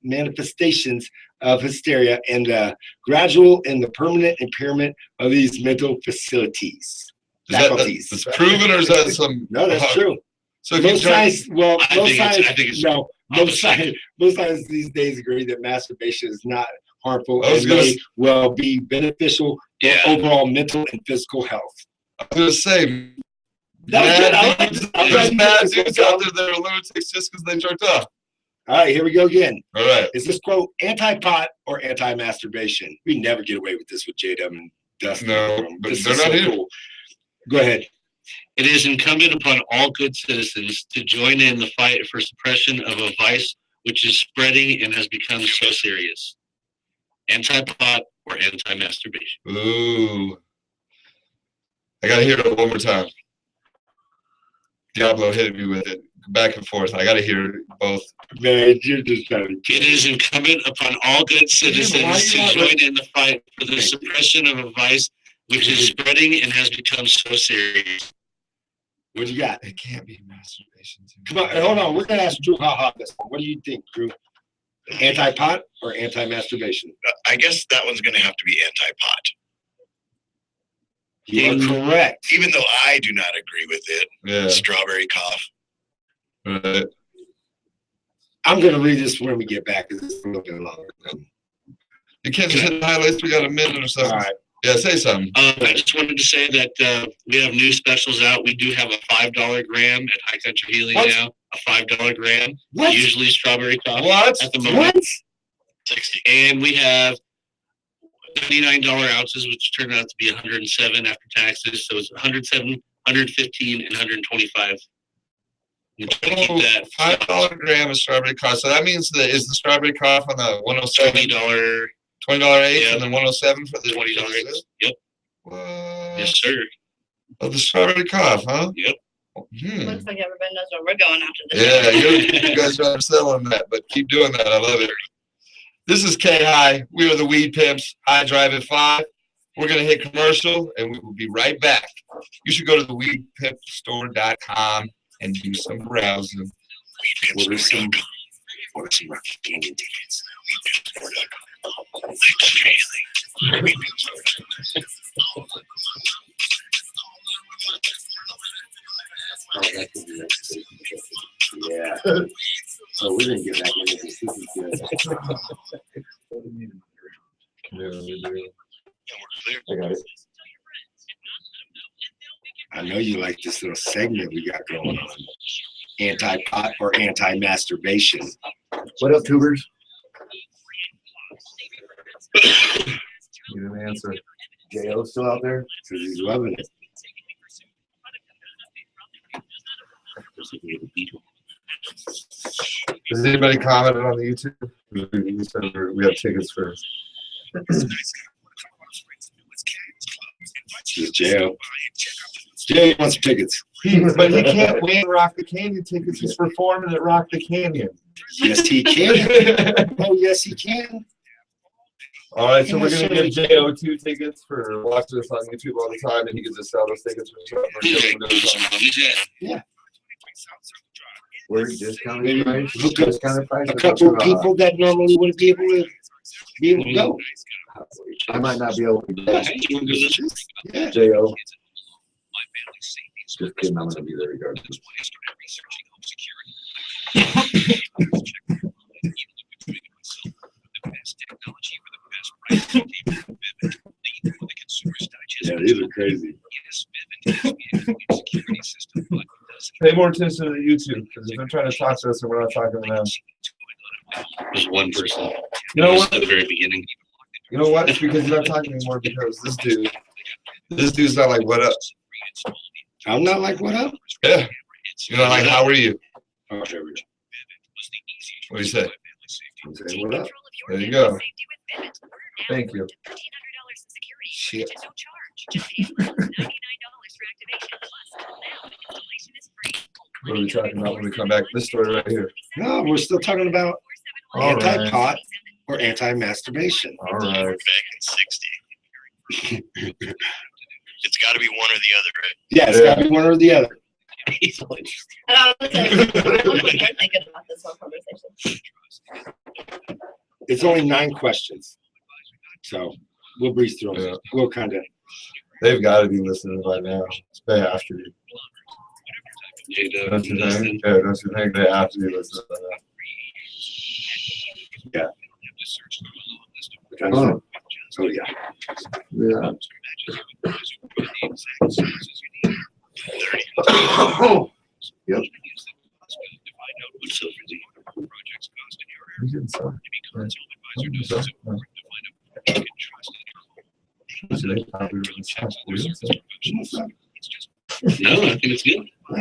manifestations of hysteria and the gradual and the permanent impairment of these mental facilities. Faculties. That's proven, or is that some? No, that's true. So if you Most try, science, well, I most think it's- science, I think it's no, opposite. most science these days agree that masturbation is not harmful I was and gonna may well be beneficial Yeah. for overall mental and physical health. I was gonna say, That was good. I mad like dudes, this. I'm there's glad mad you did dudes this, out there that are lunatics just because they jerked off. All right, here we go again. All right. Is this quote anti-pot or anti-masturbation? We never get away with this with J-Dub and Dustin. No, but This they're is not so here. cool. Go ahead. It is incumbent upon all good citizens to join in the fight for suppression of a vice which is spreading and has become so serious. Anti-pot or anti-masturbation. Ooh. I gotta hear it one more time. Diablo hit me with it. Back and forth. I gotta hear both. Man, you're just trying to It is incumbent upon all good citizens to join in the fight for the suppression of a vice which is spreading and has become so serious. What do you got? It can't be masturbation. Come on, hold on. We're gonna ask Drew haha this one. What do you think, Drew? Anti-pot or anti-masturbation? I guess that one's going to have to be anti-pot. You are correct. Even though I do not agree with it. Yeah. Strawberry cough. Right. I'm gonna read this when we get back because it's a little bit longer. You can't just hit the highlights. We got a minute or so. All right. Yeah, say something. I just wanted to say that we have new specials out. We do have a $5 gram at High Country Healing What? now. A $5 gram. What? Usually strawberry coffee What? at the moment. What? 60. And we have $99 ounces, which turned out to be 107 after taxes. So it's 107, 115, and 125. We'll try to keep that $5 gram of strawberry cough. So that means that is the strawberry cough on the 107 $20. $20 eighth Yeah. and then 107 for the $20. Yep. What? Yes, sir. Oh, the strawberry cough, huh? Yep. Looks like everybody knows where we're going after this. Yeah, you guys are selling that, but keep doing that. I love it. This is K High. We are the Weed Pimps. I drive at 5. We're gonna hit commercial, and we will be right back. You should go to the weedpimpstore.com and do some browsing. Order some Rocky Canyon tickets. So we're gonna get back into this. This is good. Yeah, we do. I got it. I know you like this little segment we got going on. Anti-pot or anti-masturbation. What up, tubers? You didn't answer. J.O. still out there? Because he's loving it. Has anybody commented on the YouTube? We said we have tickets for. J.O. J.O. wants tickets. But he can't win Rock the Canyon tickets. He's performing at Rock the Canyon. Yes, he can. Oh, yes, he can. All right, so we're gonna give J.O. 2 tickets for watching us on YouTube all the time, and he gets to sell those tickets for Yeah. Where's discounted price? Look up Discounted price? a couple of people that normally wouldn't be able to go. I might not be able to do that. Yeah. J.O. Just kidding, I'm gonna be there regardless. Yeah, these are crazy. Pay more attention to the YouTube because if they're trying to talk to us and we're not talking to them. There's one person. You know what? At the very beginning. You know what? It's because you're not talking anymore because this dude's not like, what up? I'm not like, what up? Yeah. You're not like, how are you? Oh, there we go. What do you say? I'm saying, what up? There you go. Thank you. Shit. What are we talking about when we come back? This story right here. No, we're still talking about All right. anti-pot or anti-masturbation. All right. Back in 60. It's got to be one or the other, right? Yeah, it's got to be one or the other. And I was like, I'm thinking about this whole conversation. It's only 9 questions. So we'll breeze through them. Yeah. We'll kind of. They've got to be listening by now. They have to be. Don't you think? Yeah, don't you think they have to be listening by now? Yeah. Oh. Oh, yeah. Yeah. Yep. You didn't say. No, I think it's good. I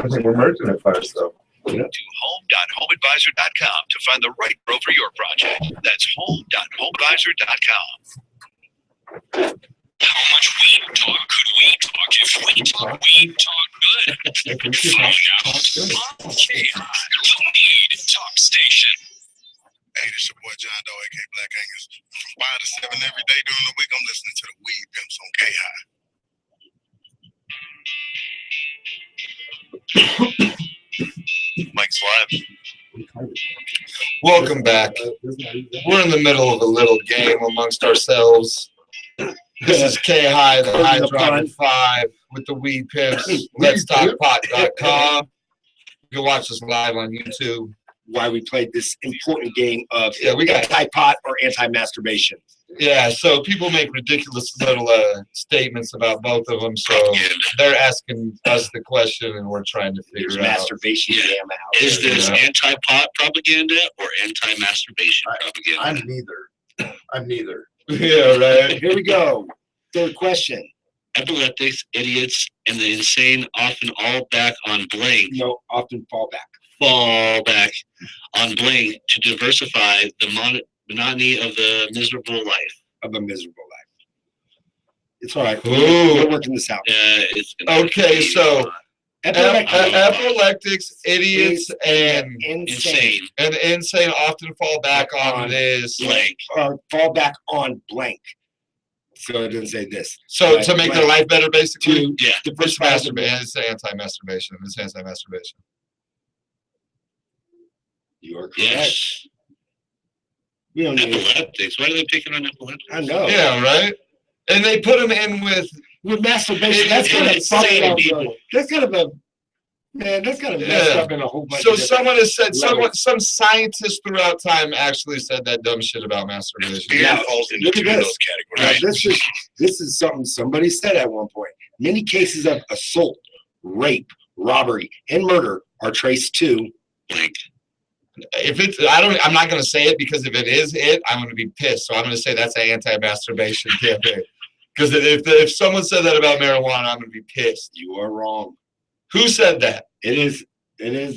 think we're merging it first, though. To home.homeadvisor.com to find the right pro for your project. That's home.homeadvisor.com. How much weed talk could we talk if we talk weed talk good? Find out on KI, the Weed Talk Station. Hey, this your boy John Doe, aka Black Angus. From 5 to 7 every day during the week, I'm listening to the Weed Pimps on KI. Mike's live. Welcome back. We're in the middle of a little game amongst ourselves. This is K-High, the Hydron 5 with the Weed Pimps. Let'sTalkPot.com. You can watch us live on YouTube. Why we played this important game of we got anti-pot or anti-masturbation. Yeah, so people make ridiculous little statements about both of them. So they're asking us the question, and we're trying to figure out. Masturbation jam out. Is this anti-pot propaganda or anti-masturbation propaganda? I'm neither. Yeah, right. Here we go. Third question. Epileptics, idiots, and the insane often all back on blank. No, often fall back on blank to diversify the monotony of the miserable life. It's all right. Ooh. We're working this out. It's Okay, so epileptics, idiots, and insane. And the insane often fall back on this. Blank. Or fall back on blank. So it doesn't say this. So to make their life better, basically? Yeah. It's masturbation. It's anti-masturbation. It's anti-masturbation. You're correct. Yes. We don't need Epileptics. Why are they picking on epileptics? I know. Yeah, right? And they put them in with masturbation. That's kind of insane people. That's kind of a Man, that's kind of messed Yeah. up in a whole bunch So of different someone has said, levels. some scientists throughout time actually said that dumb shit about masturbation. Beer falls into Look at two of this. those Now, categories. this is something somebody said at one point. Many cases of assault, rape, robbery, and murder are traced to Blank. If it's, I'm not going to say it because if it is it, I'm going to be pissed. So I'm going to say that's an anti-masturbation campaign. Because if someone said that about marijuana, I'm going to be pissed. You are wrong. Who said that? It is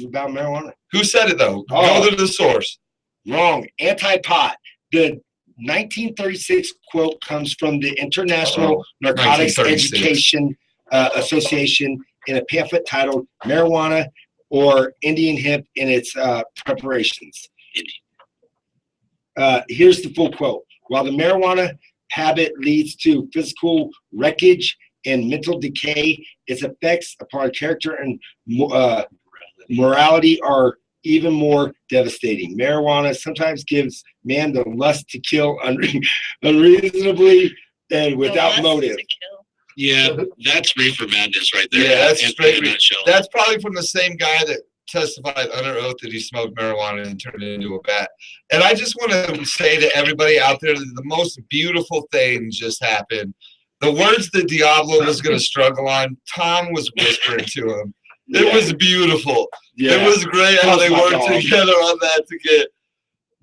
about marijuana. Who said it though? Oh. Go to the source. Wrong. Anti-pot. The 1936 quote comes from the International Narcotics 1936. Education Association in a pamphlet titled Marijuana or Indian Hemp in its preparations. Here's the full quote. While the marijuana habit leads to physical wreckage and mental decay, its effects upon character and morality are even more devastating. Marijuana sometimes gives man the lust to kill unreasonably and without The lust motive. to kill. Yeah, that's reefer madness right there. Yeah, that's in straight. a nutshell. That's probably from the same guy that testified under oath that he smoked marijuana and turned it into a bat. And I just want to say to everybody out there that the most beautiful thing just happened. The words that Diablo was going to struggle on, Tom was whispering to him. It was beautiful. Yeah. It was great how they That's my worked dog. together on that to get.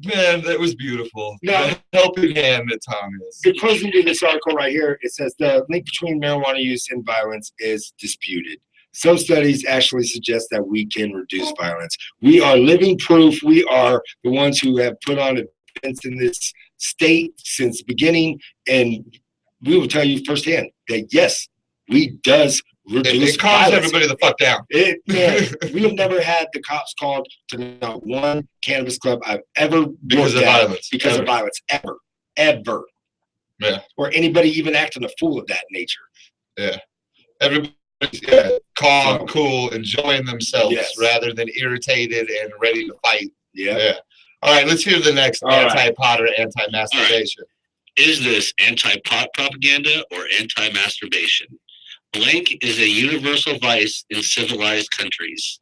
Man, that was beautiful. Now- The helping hand that Tom is. The closing to this article right here, it says the link between marijuana use and violence is disputed. Some studies actually suggest that we can reduce violence. We are living proof. We are the ones who have put on events in this state since the beginning, and we will tell you firsthand that yes, we does reduce It calms violence. everybody the fuck down. We have never had the cops called to not one cannabis club I've ever Because worked of at violence. because of violence, ever. Yeah. Or anybody even acting a fool of that nature. Everybody's calm, cool, enjoying themselves Yes. rather than irritated and ready to fight. Yeah. Yeah. All right, let's hear the next All right. anti-pot or anti-masturbation. Is this anti-pot propaganda or anti-masturbation? Blank is a universal vice in civilized countries.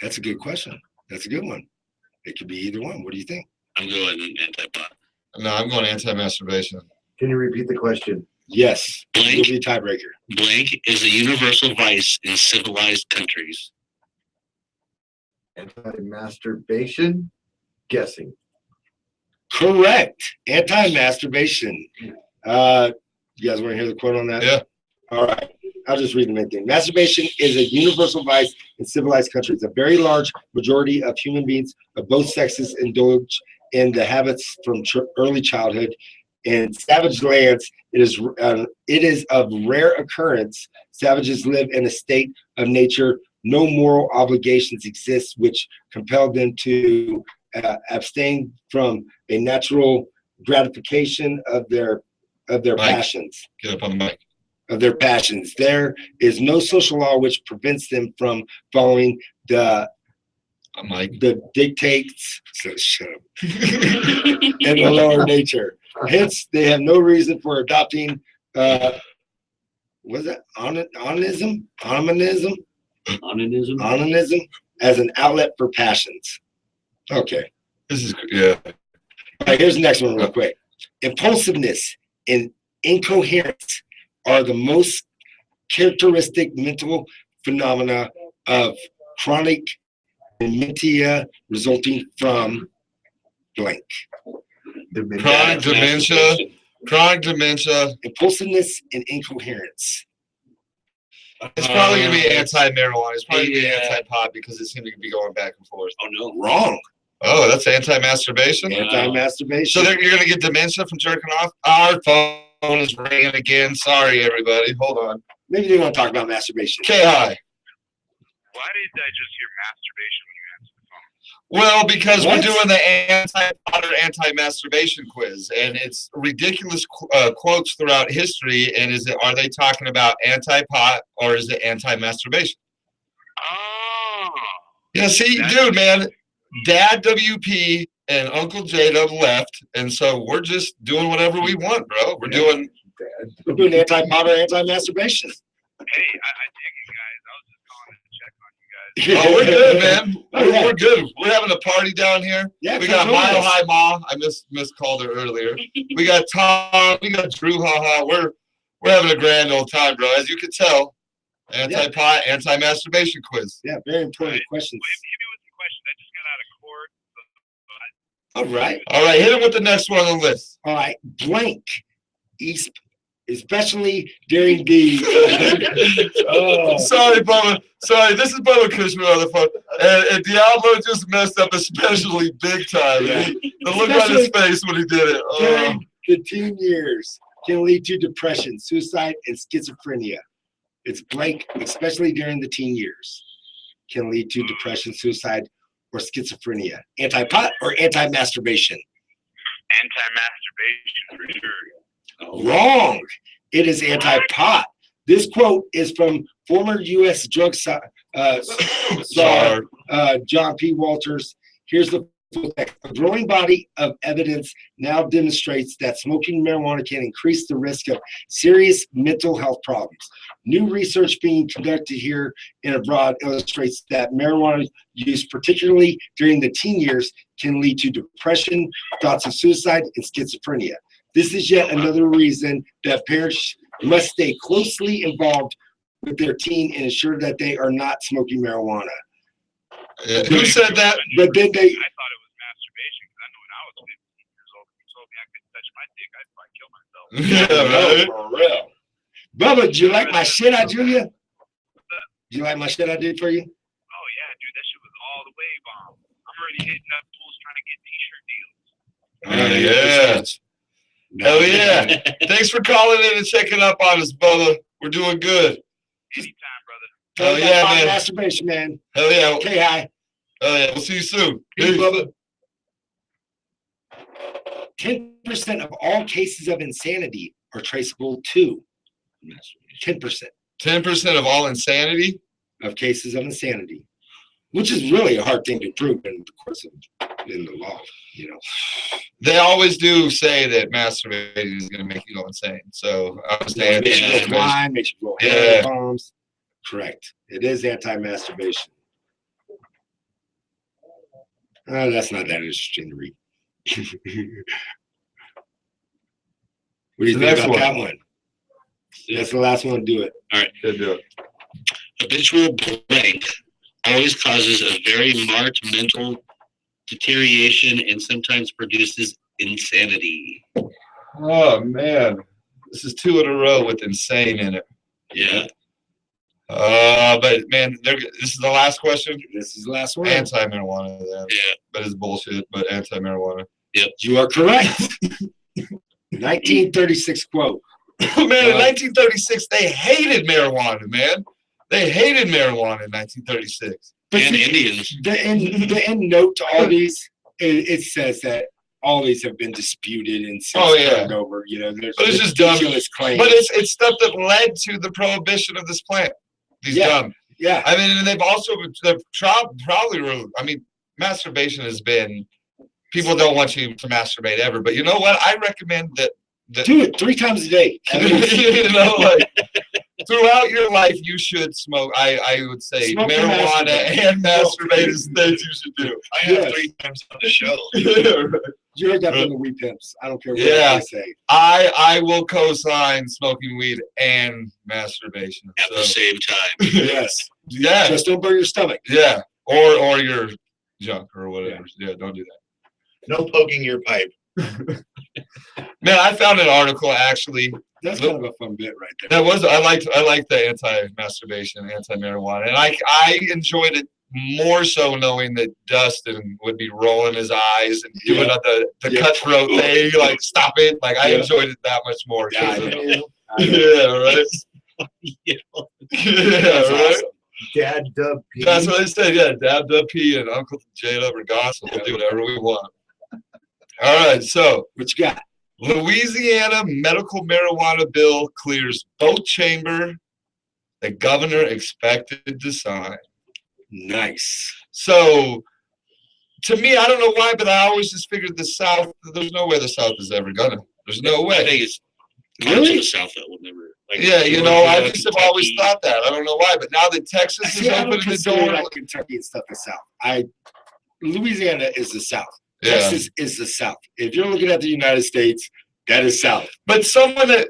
That's a good question. That's a good one. It could be either one. What do you think? I'm going anti-pot. No, I'm going anti-masturbation. Can you repeat the question? Yes. You'll Blank, be a tiebreaker. blank is a universal vice in civilized countries. Anti-masturbation? Guessing. Correct. Anti-masturbation. You guys want to hear the quote on that? Yeah. All right. I'll just read the main thing. Masturbation is a universal vice in civilized countries. A very large majority of human beings of both sexes indulge in the habits from early childhood. In savage lands, it is of rare occurrence. Savages live in a state of nature. No moral obligations exist which compel them to abstain from a natural gratification of their Mike. passions. Get up on the mic. Of their passions. There is no social law which prevents them from following the Mike. dictates shut up, in the lower nature. Hence, they have no reason for adopting was that onanism as an outlet for passions. Okay. This is yeah. All right, here's the next one real quick. Impulsiveness and incoherence are the most characteristic mental phenomena of chronic dementia resulting from blank. Chronic dementia. Chronic dementia. Impulsiveness and incoherence. It's probably gonna be anti-marijuana. It's probably gonna be yeah. anti-pot because it seems to be going back and forth. Oh no. Wrong. Oh, that's anti-masturbation. Anti-masturbation. So you're gonna get dementia from jerking off? Our phone is ringing again. Sorry, everybody. Hold on. Maybe they want to talk about masturbation. Okay, hi. Why did I just hear masturbation when you answered the phone? Well, because What? we're doing the anti-pot or anti-masturbation quiz, and it's ridiculous quotes throughout history. And are they talking about anti-pot or is it anti-masturbation? Oh. Yeah, see, dude, man, Dad WP and Uncle J-Dub left, and so we're just doing whatever we want, bro. We're doing. We're doing anti-pot or anti-masturbation. Hey, I dig you guys. I was Oh, we're good, man. Oh, yeah. We're good. We're having a party down here. Yeah, We come got join Mile us. High Ma. I miscalled her earlier. We got Tom. We got Drew. Haha. We're having a grand old time, bro. As you can tell, anti-pot, anti-masturbation quiz. Yeah, very important questions. Hit me with the question. I just got out of court. All right. All right, hit him with the next one on the list. All right. Blank. Especially during the. Sorry, Bubba. Sorry, this is Bubba Kushman on the phone. And Diablo just messed up, especially big time. Yeah. The look on his face when he did it. Oh. During the teen years can lead to depression, suicide, and schizophrenia. It's blank, especially during the teen years, can lead to depression, suicide, or schizophrenia. Anti-pot or anti-masturbation? Anti-masturbation for sure. Wrong. It is anti-pot. This quote is from former U.S. drug czar John P. Walters. Here's the full text. A growing body of evidence now demonstrates that smoking marijuana can increase the risk of serious mental health problems. New research being conducted here and abroad illustrates that marijuana use, particularly during the teen years, can lead to depression, thoughts of suicide, and schizophrenia. This is yet another reason that parents must stay closely involved with their teen and ensure that they are not smoking marijuana. Who said that? But then they. I thought it was masturbation because I know when I was 15 years old, if you told me I couldn't touch my dick, I'd probably kill myself. Yeah, right. For real. Bubba, do you like my shit I drew you? Do you like my shit I did for you? Oh yeah, dude, that shit was all the way bomb. I'm already hitting up pools trying to get t-shirt deals. Yeah. Hell yeah. Thanks for calling in and checking up on us, Bubba. We're doing good. Anytime, brother. Hell yeah, man. Masturbation, man. Hell yeah. Okay, hi. Hell yeah. We'll see you soon. Peace, Bubba. 10% of all cases of insanity are traceable to 10%. 10% of all insanity of cases of insanity, which is really a hard thing to prove in the course of in the law. You know, they always do say that masturbating is going to make you go insane. So I was saying, makes you go blind, makes you go Yeah. bombs. Correct. It is anti-masturbation. That's not that interesting to read. What do you The think next about one. that one? That's the last one. Do it. All right. Good do it. Habitual blank always causes a very marked mental deterioration and sometimes produces insanity. Oh man, this is 2 in a row with insane in it. Yeah. But man, this is the last question. This is the last one. Anti-marijuana, then. Yeah. That is bullshit, but anti-marijuana. You are correct. 1936 quote. Man, in 1936, they hated marijuana, man. They hated marijuana in 1936. And Indians. The end note to all these, it says that all these have been disputed and since turned over. You know, there's But it's just dumb. ridiculous claims. But it's stuff that led to the prohibition of this plant. These dumb. Yeah. I mean, and they've probably. I mean, masturbation has been. People don't want you to masturbate ever, but you know what? I recommend that. Do it 3 times a day. You know, like throughout your life, you should smoke. I would say Smoke marijuana and masturbate is things you should do. I have 3 times on the show. You heard that from the Wee Pimps. I don't care what Yeah. they say. I will co-sign smoking weed and masturbation At the same time. Yes. Yeah. Just don't burn your stomach. Yeah. Or your junk or whatever. Yeah, don't do that. No poking your pipe. Man, I found an article actually. That's kind of a fun bit right there. That was I liked the anti-masturbation, anti-marijuana, and I enjoyed it more so knowing that Dustin would be rolling his eyes and doing the cutthroat thing, like stop it. Like I enjoyed it that much more. Yeah, I know. Yeah, right. Yeah. Yeah, right. Awesome. Dad Dub P. That's what I said. Yeah, Dab Dub P and Uncle J Dub or Gossip. We'll do whatever we want. All right, so What you got? Louisiana medical marijuana bill clears both chamber. The governor expected to sign. Nice. So, to me, I don't know why, but I always just figured the South. There's no way the South is ever gonna. There's no I way. think it's parts of the South that will never. Like, Yeah, you know, I Georgia, just have always Kentucky. thought that. I don't know why, but now that Texas is See, I don't opening the consider door, like Kentucky and stuff the South. Louisiana is the South. yeah. Texas is the South. If you're looking at the United States, that is South. But someone that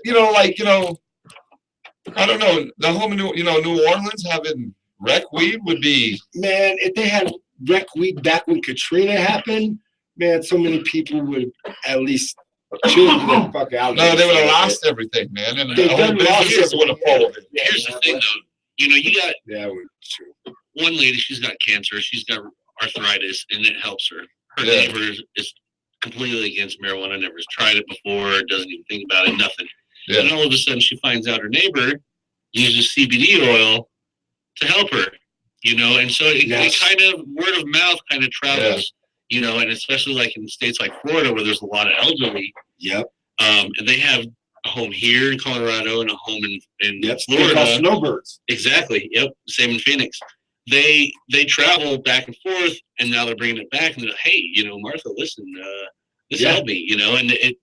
I don't know, the home in New Orleans having rec weed would be. Man, if they had rec weed back when Katrina happened, man, so many people would at least chill the fuck out. No, they would have lost everything, man, and They the whole done lost business would have folded. Here's the thing, though. You got True. one lady. She's got cancer. She's got arthritis, and it helps her. Her Yeah. neighbor is completely against marijuana. Never has tried it before. Doesn't even think about it. Nothing. Yeah. And all of a sudden, she finds out her neighbor uses CBD oil to help her. And so it kind of word of mouth kind of travels. And especially like in states like Florida where there's a lot of elderly. Yep. And they have a home here in Colorado and a home in They're Florida. called snowbirds. Exactly. Yep. Same in Phoenix. They travel back and forth, and now they're bringing it back. And they're like, hey, Martha, listen, this helped me. And it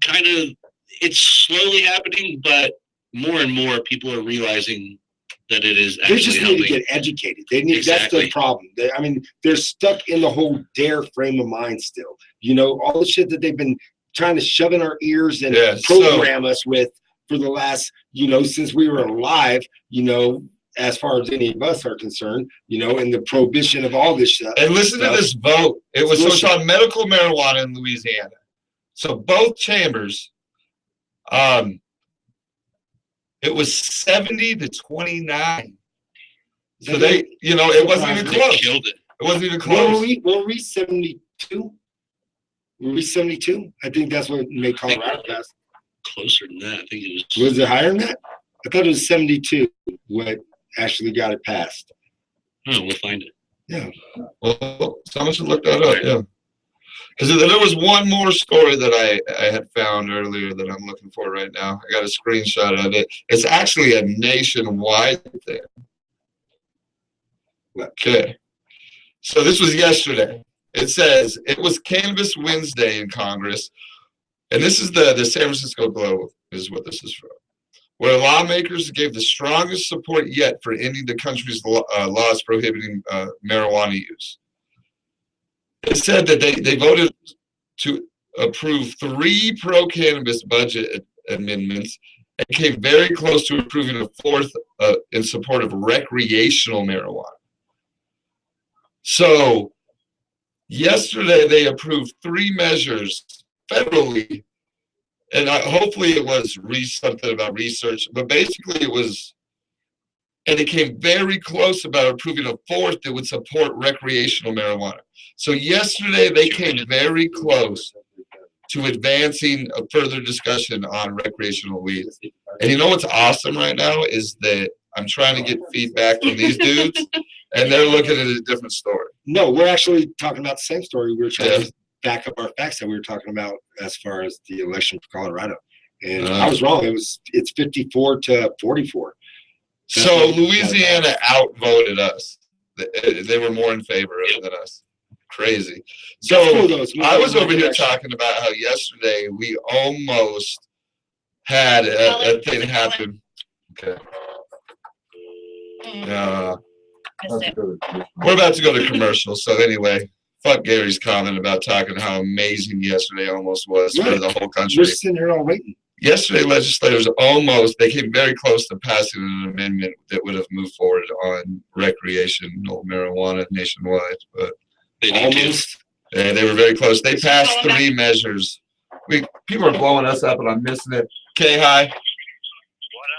kind of it's slowly happening, but more and more people are realizing that it is They actually just need helping. to get educated. They need. Exactly. That's the problem. They're stuck in the whole DARE frame of mind still. All the shit that they've been trying to shove in our ears and program us with for the last, since we were alive, as far as any of us are concerned, and the prohibition of all this stuff. And listen to this vote. It's on medical marijuana in Louisiana. So both chambers, it was 70 to 29. So they, it wasn't even close. Killed it. It wasn't even What close. were we 72? Were we 72? I think that's what made Colorado pass. Closer than that. I think it was. Was it higher than that? I thought it was 72 what actually got it passed. Oh, we'll find it. Yeah. Well, someone should look that up. Yeah. Because there was one more story that I had found earlier that I'm looking for right now. I got a screenshot of it. It's actually a nationwide thing. Okay. So this was yesterday. It says it was Cannabis Wednesday in Congress. And this is the San Francisco Globe is what this is from. Where lawmakers gave the strongest support yet for ending the country's laws prohibiting marijuana use. It said that they voted to approve 3 pro-cannabis budget amendments and came very close to approving a 4th in support of recreational marijuana. So yesterday they approved 3 measures federally, and hopefully it was something about research, but basically it was, and it came very close about approving a 4th that would support recreational marijuana. So yesterday they came very close to advancing a further discussion on recreational weed. And you know what's awesome right now is that I'm trying to get feedback from these dudes, and they're looking at a different story. No, we're actually talking about the same story. We were trying to back up our facts that we were talking about as far as the election for Colorado. And I was wrong. It's 54 to 44. So Louisiana outvoted us. They were more in favor of it than us. Crazy. So I was over here talking about how yesterday we almost had a thing happen. Okay. We're about to go to commercial. So anyway, fuck Gary's comment about talking how amazing yesterday almost was for the whole country. We're sitting here all waiting. Yesterday, legislators they came very close to passing an amendment that would have moved forward on recreational marijuana nationwide, but they were very close. They passed 3 measures. People are blowing us up, and I'm missing it. Okay, hi. What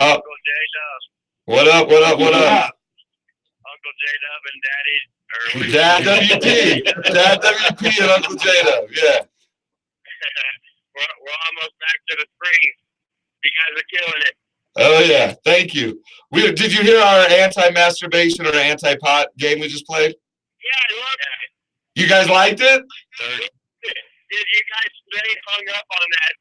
up? Uncle J-Dub. What up? What up? What up? Uncle J-Dub and Daddy. Dad WP. Dad WP and Uncle J-Dub. Yeah. We're almost back to the spring. You guys are killing it. Oh yeah, thank you. Did you hear our anti-masturbation or anti-pot game we just played? Yeah, I love it. You guys liked it? Did you guys stay hung up on that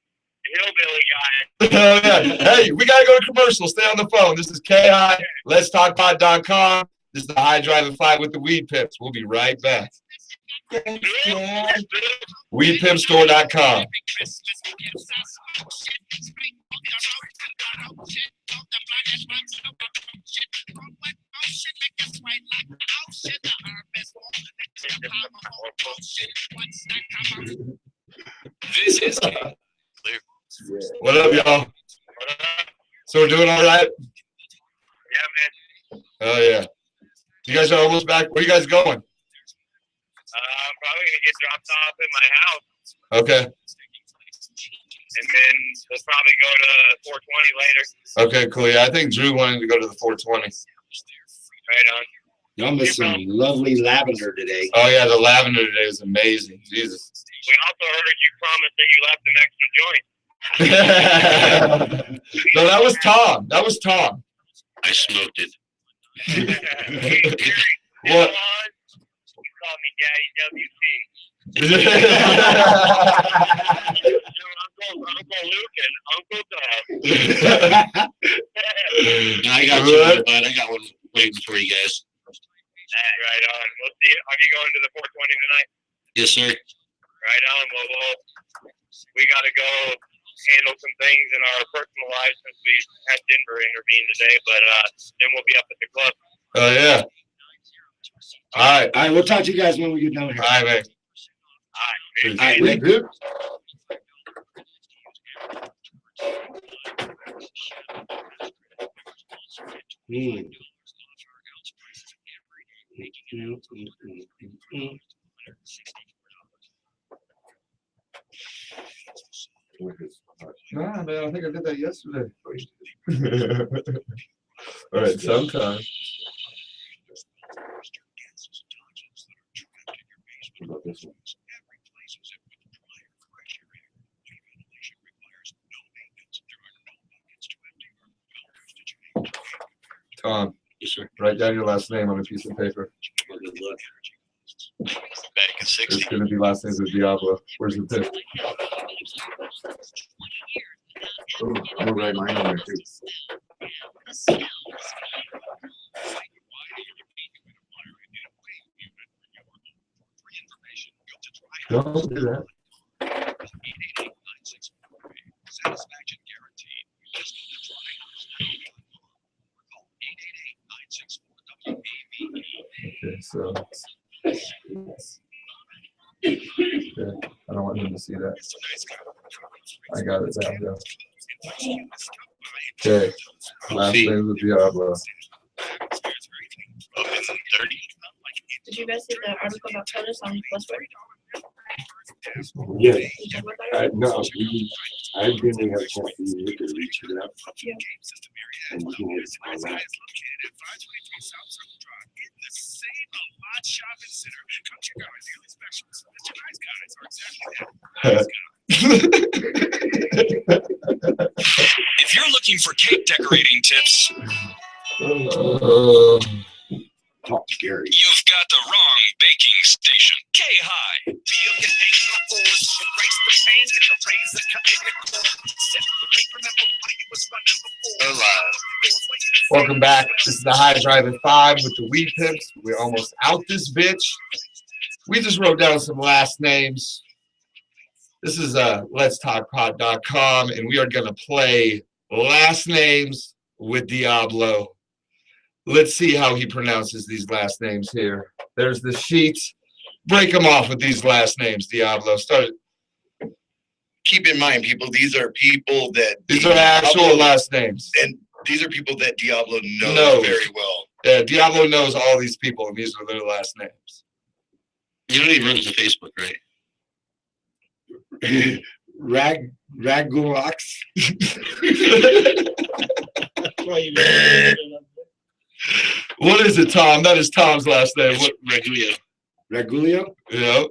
hillbilly guy? Oh yeah. Hey, we gotta go to commercial. Stay on the phone. This is KI. Let's talk pod.com. This is the High Drive and 5 with the Weed Pips. We'll be right back. WeedPimpStore.com. This is What up, y'all? So we're doing all right? Yeah, man. Oh, yeah. You guys are almost back. Where you guys going? I'm probably gonna get dropped off at my house, Okay. and then we'll probably go to 420 later. Okay, cool. Yeah, I think Drew wanted to go to the 420. Right on. Y'all missed some lovely lavender today. Oh, yeah, the lavender today is amazing. Jesus. We also heard you promised that you left an extra joint. No, that was Tom. That was Tom. I smoked it. What? You call me Daddy WC. Uncle Luke and Uncle Dog. I got one, bud. I got one waiting for you guys. Right on. We'll see. Are you going to the 420 tonight? Yes, sir. Right on. Well, we got to go handle some things in our personal lives since we had Denver intervene today, but then we'll be up at the club. Oh, yeah. All right. All right, we'll talk to you guys when we get down here. All right, man. All right, Rick. Nah, man, I think I did that yesterday. All right, sometime. What about this one? Tom, Yes, sir. write down your last name on a piece of paper. Good luck. back in 60. It's gonna be last names of Diablo. Where's the tip? Oh, I'm gonna write mine on there too. Don't do that. Okay, so. Okay, I don't want him to see that. I got it down though. Okay, last name of Diablo. Did you guys see the article about POTUS on Westward? Yeah. Did you talk about it? No, I didn't have a chance to look at reach it up. Yeah. And we can get it on that. If you're looking for cake decorating tips, Talk to Gary. you've got the wrong baking station. K-High. Welcome back. This is the High Drive at 5 with the Weed Pimps. We're almost out this bitch. We just wrote down some last names. This is letstalkpod.com, and we are going to play last names with Diablo. Let's see how he pronounces these last names here. There's the sheets. Break them off with these last names, Diablo. Start. Keep in mind, people, these are people that These are actual last names. and these are people that Diablo knows Knows. very well. Yeah, Diablo knows all these people, and these are their last names. You know he runs the Facebook, right? Ragulax. What is it, Tom? That is Tom's last name. What? Regulia. Regulio? Yeah.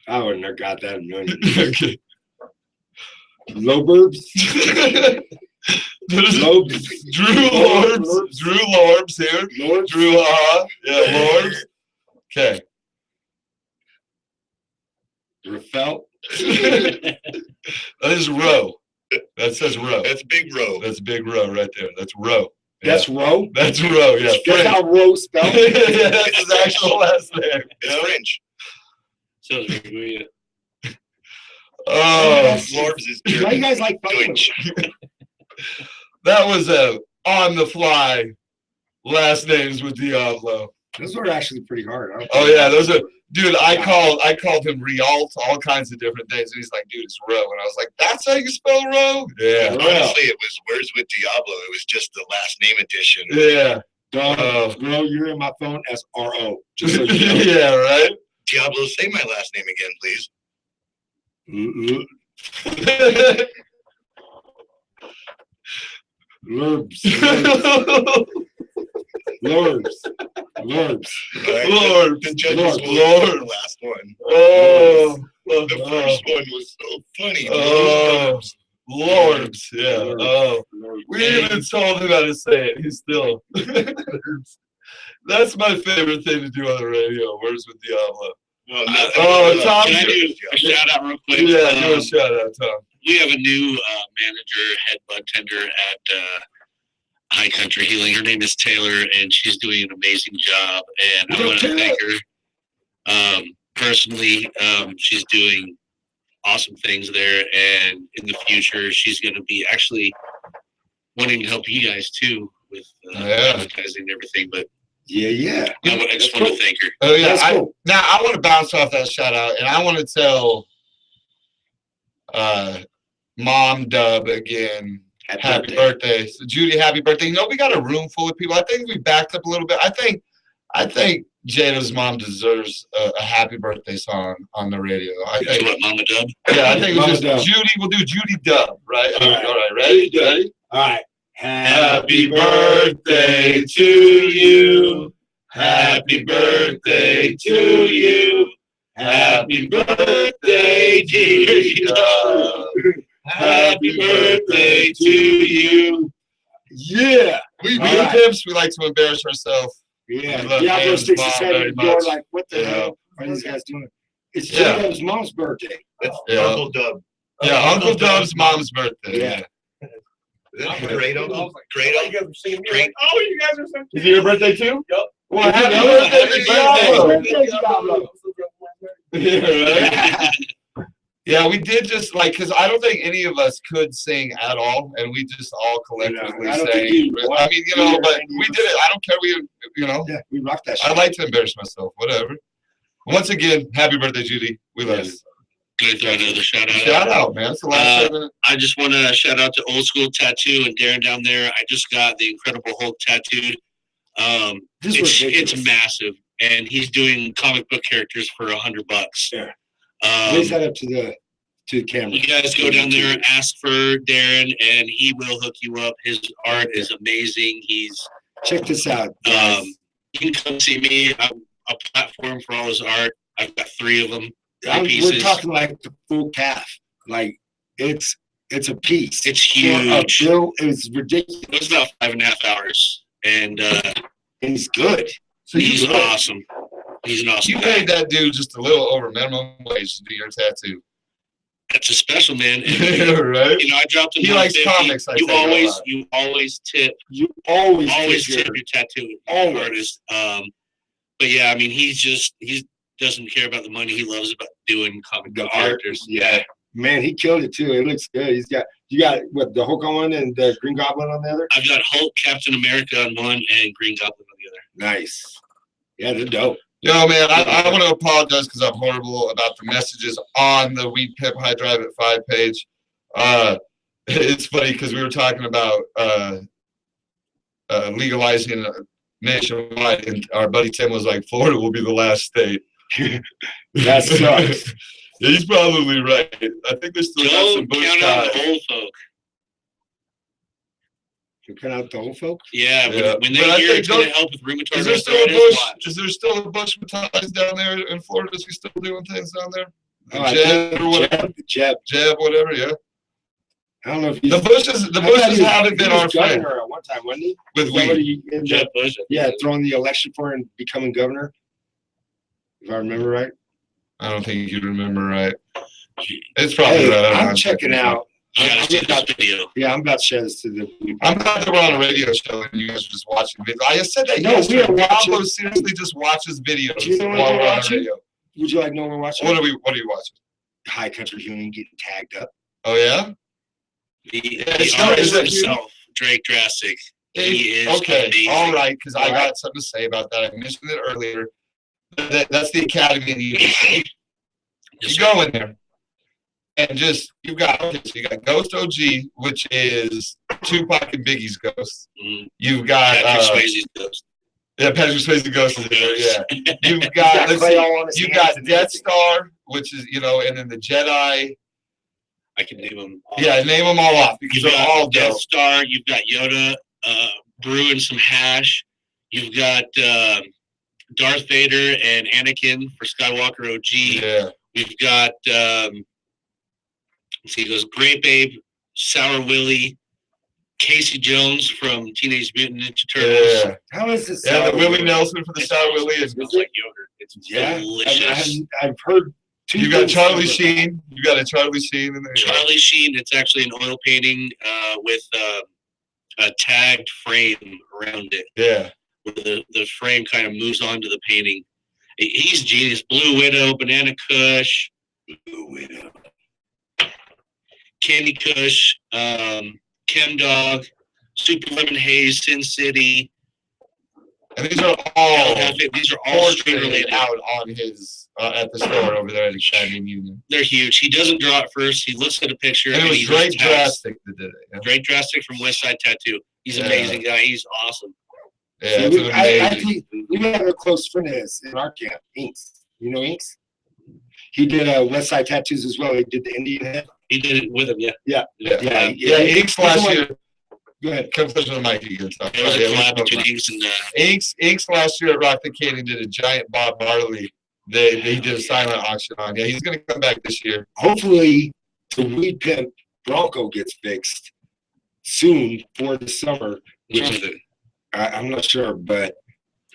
I wouldn't have got that. Okay. Lowburbs? There's Lobes. Drew Lorbs. Drew Lorbs here. Lords? Drew, yeah, Lorbs. Okay. Rafel? That is Row. That says Row. That's Big Row. That's Big Row right there. That's Row. That's Roe? That's Row, yeah. That's how Roe spelled? Yeah, that's his actual last name. It's French. So is Riguya. Oh, Forbes is Why you guys like fucking? that was a on the fly last names with Diablo. Those were actually pretty hard. I don't Oh think- yeah, those are dude. I called him Rialt, all kinds of different things, and he's like, dude, it's Roe, and I was like, that's how you spell Roe? Yeah, Honestly, it was Words with Diablo. It was just the last name edition. yeah, Dog, bro, you're in my phone as RO. Just so you know. yeah, right. Diablo, say my last name again, please. Lurbs. Lurbs. Lurbs. Lord, The judges Lord, will Lord. the last one. Oh, The first one was so funny. oh, Lords, yeah. Lords. Oh, we even told him how to say it. He's still. That's my favorite thing to do on the radio. Words with Diablo. Oh, Tom. Can I do a shout out real quick? Yeah, do a shout out, Tom. We have a new manager, head bud tender at High Country Healing. Her name is Taylor, and she's doing an amazing job. And I want to thank her personally. She's doing awesome things there, and in the future, she's going to be actually wanting to help you guys too with advertising and everything. But yeah. I just want to thank her. Oh yeah. That's cool. Now I want to bounce off that shout out, and I want to tell Mom Dub again. Happy birthday. So Judy, happy birthday. You know, we got a room full of people. I think we backed up a little bit. I think Jada's mom deserves a happy birthday song on the radio. I think What, Mama Dub? yeah, I think Mama it's Dub. just Judy. We'll do Judy Dub, right? All right. All right, ready? Ready? All right. Happy birthday to you. Happy birthday to you. Happy birthday, Judy Dub. Happy birthday to you. Yeah. We All right. pimps, we like to embarrass ourselves. Yeah. We love Diablo Dan's sticks his mom head very in the door much. like, what the Yeah. hell are these guys doing? It's Yeah. Jada's mom's birthday. That's Yeah. Uncle Dub. Yeah, Uncle Dub's mom's birthday. Yeah. Great uncle. Great uncle. Great. Oh, you guys are so Is it your birthday too? Yep. Well, happy birthday to Diablo. Birthday, Diablo. Yeah, right? Yeah, we did just like, because I don't think any of us could sing at all, and we just all collectively I don't think sang. you I mean, you know, either, but any we of did it. I don't care. You know, Yeah, we rocked that shit. I like to embarrass myself. Whatever. Once again, happy birthday, Judy. We love you. Can I throw another shout out? Shout out, man. That's the last 7 minutes. I just want to shout out to Old School Tattoo and Darren down there. I just got the Incredible Hulk tattooed. This was ridiculous. It's massive, and he's doing comic book characters for $100. Yeah. Raise Um, that up to the camera. you guys go down there, ask for Darren, and he will hook you up. His art is amazing. He's Check this out. guys. you can come see me. I'm a platform for all his art. I've got 3 of them. 3 We're pieces. talking like the full calf. Like it's a piece. It's For a huge. bill, it's ridiculous. It was about 5.5 hours, and And he's good. So you he's awesome. He's an awesome You guy. paid that dude just a little over minimum wage to do your tattoo. That's a special man. And, Right? you know, I dropped him. He likes 150. comics, I think, a lot. You always tip You always tip your your tattoo Always. artist. But yeah, I mean, he doesn't care about the money. He loves about doing comic the book art. characters. Yeah. Man, he killed it too. It looks good. You got what, the Hulk on one and the Green Goblin on the other? I've got Hulk, Captain America on one, and Green Goblin on the other. Nice. Yeah, they're dope. Yo, man, I want to apologize because I'm horrible about the messages on the Weed Pimp High Drive at 5 page. It's funny because we were talking about legalizing nationwide, and our buddy Tim was like, Florida will be the last state. That sucks. Yeah, he's probably right. I think they still got some Don't bush count out the ties. old folk. You cut out the whole folk? Yeah, Yeah. when they But I hear think it's going to don't- help with rheumatoid Is there still a arthritis, bush? watch. Is there still a bush with ties down there in Florida? Is he still doing things down there? Oh, I Jeb think or whatever. Jeb. Jeb, whatever. Yeah. I don't know if he's The bushes haven't been our friend governor at one time, wasn't he? with Is that what weed. he ended Jeb up- Bush. yeah, throwing the election for and becoming governor. If I remember right. I don't think you remember right. It's probably Hey, right. I don't know. I'm checking out. You gotta see I'm this about, video. yeah, I'm about to share this to the. I'm glad that we're on a radio show and you guys are just watching videos. I said that No, we yesterday. are watching- Pablo seriously just watches videos Do you know what while we're we're on watching? the radio. would you like to know what we're watching? What are you watching? High Country Healing getting tagged up. Oh yeah. The it's artist not- himself, Drake Drastic. He is okay. amazing. All right, because I got something to say about that. I mentioned it earlier. That's the Academy of the USA. You go in there and just you got Ghost OG, which is Tupac and Biggie's Ghost. You've got Patrick Swayze's Ghost. Yeah, Patrick Swayze Ghost is in there. Yeah, you've got got let's clay see, all on his you've hands got and Death everything. Star, which is and then the Jedi. I can name them. Yeah, name them all off because You've they're got all Death dope. Star. You've got Yoda brewing some hash. You've got Darth Vader and Anakin for Skywalker OG. Yeah, We've got let's see, it goes Grape Ape, Sour Willie, Casey Jones from Teenage Mutant Ninja Turtles. yeah. How is this? Yeah, the Willie Nelson for the Sour Willie is. It smells like yogurt. It's delicious. I've heard. You got Charlie Sheen. You got a Charlie Sheen in there. Charlie Sheen. It's actually an oil painting with a tagged frame around it. Yeah. Where the frame kind of moves on to the painting. He's genius. Blue Widow, Banana Kush, Blue Widow, Candy Kush, Chem Dog, Super Lemon Haze, Sin City. And these are all These are all street portraits related. out on his at the store over there at Academy of Union. They're huge. He doesn't draw it first. He looks at a picture. And it was he Drake just tags. Drastic that did it. Yeah. Drake Drastic from West Side Tattoo. He's an Yeah. amazing guy. He's awesome. Yeah, See, it's an I amazing. think we have a close friend of his in our camp, Inks. You know Inks? He did West Side Tattoos as well. He did the Indian head. He did it with him. Yeah. Yeah. Yeah, Yeah. Inks last year. Go ahead. Come touch on the mic again. Sorry. There was a Yeah, collab we between spoke Inks and Inks last year at Rock the Canyon did a giant Bob Marley. They did a silent auction on. Yeah, he's gonna come back this year. Hopefully, the Weed Pimp Bronco gets fixed soon for the summer. which is it? I'm not sure, but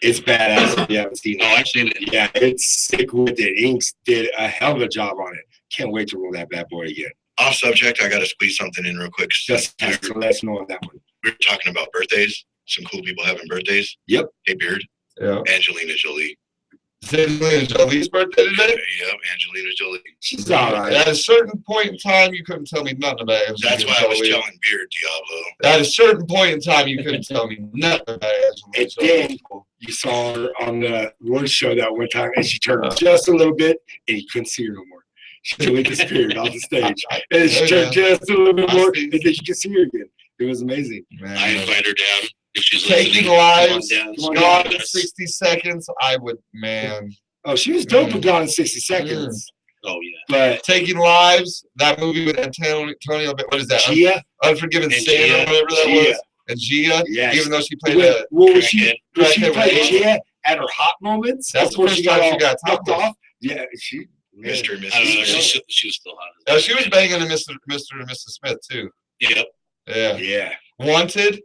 it's badass if you haven't seen Oh, it. I've seen it. Yeah, it's sick with it. Inks did a hell of a job on it. Can't wait to roll that bad boy again. Off subject, I got to squeeze something in real quick. Just we to let us know on that one. were talking about birthdays. Some cool people having birthdays. Yep. Hey, Beard. Yeah. Angelina Jolie. Is it Angelina Jolie's birthday today? Yep, Angelina Jolie. She's all right. At a certain point in time, you couldn't tell me nothing about Angelina That's why I was Jolie. telling Beard, Diablo. At a certain point in time, you couldn't tell me nothing about Angelina And Jolie. then you saw her on the Roy show that one time, and she turned just a little bit, and you couldn't see her no more. She totally disappeared off the stage. And she turned just a little bit more, and then you can see her again. It was amazing. Man. I invite her down if she's Taking listening. lives, Come on down. Gone in 60 seconds. I would, man. Oh, she was dope with Gone in 60 Seconds. Oh yeah. But Taking Lives, that movie with Antonio, what is that? Gia, Unforgiven And Sin or Gia. whatever that Gia. was. And Gia, Yeah, even though she played when, a when she crackhead played with- Gia at her hot moments, That's the before first she got time she all got knocked tackled. off. Yeah, she. Mr. and I don't know. Mrs. She was still hot. Oh, she was banging a Mr. and Mrs. Smith too. Yep. Yeah. Yeah. Wanted.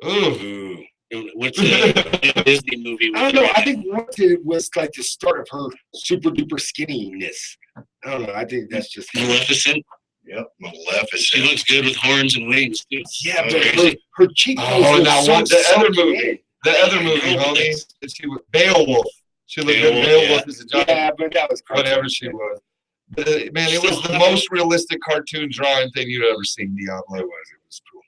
Ooh. Ooh. What's the Disney movie? With I don't know. her? I think Wanted was like the start of her super duper skinniness. I don't know. I think that's just. Maleficent. Yep, She Maleficent. looks good with horns and wings. Too. Yeah, but Crazy. her cheekbones. Oh, look now so what? The other sunken movie. in. The other movie, homie. She was Beowulf. She looked good. Beowulf, Beowulf is a giant. Yeah, but that was cartoon. Whatever she was. Man, it was the most realistic cartoon drawing thing you'd ever seen, Diablo. It was cool.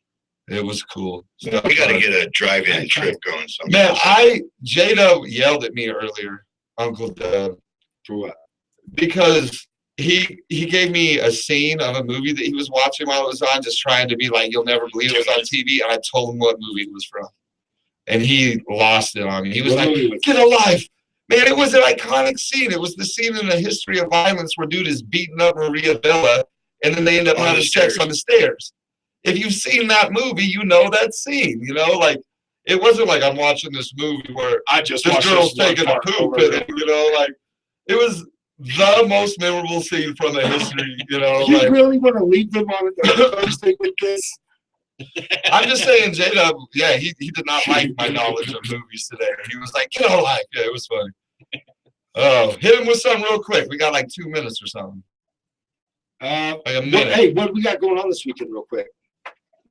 It was cool. We got to get a drive-in trip going Man, sometime. Jada yelled at me earlier, Uncle Dub, For what? because he gave me a scene of a movie that he was watching while it was on, just trying to be like, you'll never believe it was on TV, and I told him what movie it was from. And he lost it on me. He was What like, movie was get alive. Man, it was an iconic scene. It was the scene in the history of violence where dude is beating up Maria Villa, and then they end up On having the sex stairs. on the stairs. If you've seen that movie, you know that scene. You know, like, it wasn't like I'm watching this movie where I just this watched girl's this one taking a part poop over in and it, you know, like, it was the most memorable scene from the history, you know, You like, really want to leave them on the Thursday with this? I'm just saying, Jada, yeah, he did not like my knowledge of movies today. He was like, get alive. Yeah, it was funny. Oh, hit him with something real quick. We got like 2 minutes or something. Like a minute. Hey, what do we got going on this weekend, real quick?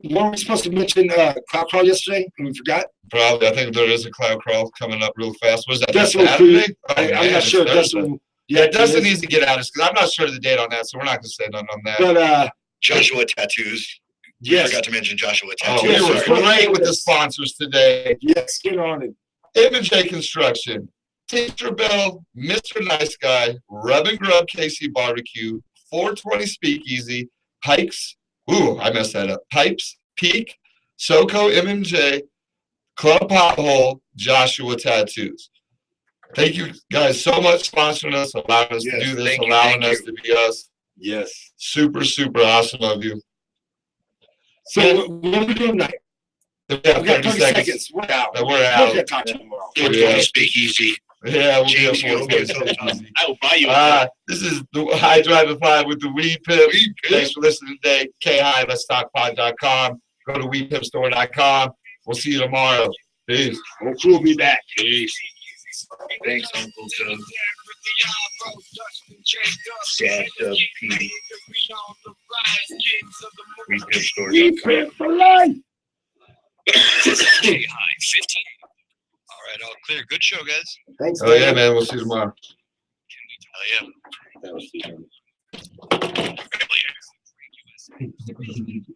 Weren't we supposed to mention Cloud Crawl yesterday, and we forgot? Probably. I think there is a cloud crawl coming up real fast. Was that Decimal Saturday? Food. Oh, I'm man, not it's sure. Thursday. Yeah, Dustin needs to get at us because I'm not sure of the date on that, so we're not gonna say nothing on that. But Joshua Tattoos. yes, Forgot to mention Joshua Oh, Tattoos. we were Sorry. great with the sponsors today. yes, get on it. M&J Construction, Teacher Bell, Mr. Nice Guy, Rub and Grub KC Barbecue, 420 Speakeasy, Pikes, ooh, I messed that up. Pipes, Peak, SoCo M&J, Club Pothole, Joshua Tattoos. Thank you guys so much for sponsoring us, allowing us to Yes, do this, thank you, allowing thank us to be us. Yes. Super, super awesome of you. So what are we doing tonight? We have We got 30 seconds. We're out. We're We're out. gonna talk to you tomorrow. Yeah. Speakeasy. Yeah, we'll James, be you at go get 420 some. I will buy you a This is the High Drive and Five with the Weed Pimp. Thanks for listening today. KHigh.stockpod.com. Go to weedpimpstore.com. We'll see you tomorrow. Peace. We'll be back. Peace. Thanks, Uncle Doug. Pimp for life. K High 15. All right, all clear. Good show, guys. Thanks. Oh, yeah, man. We'll see you tomorrow. Oh, yeah. Man. Hell yeah.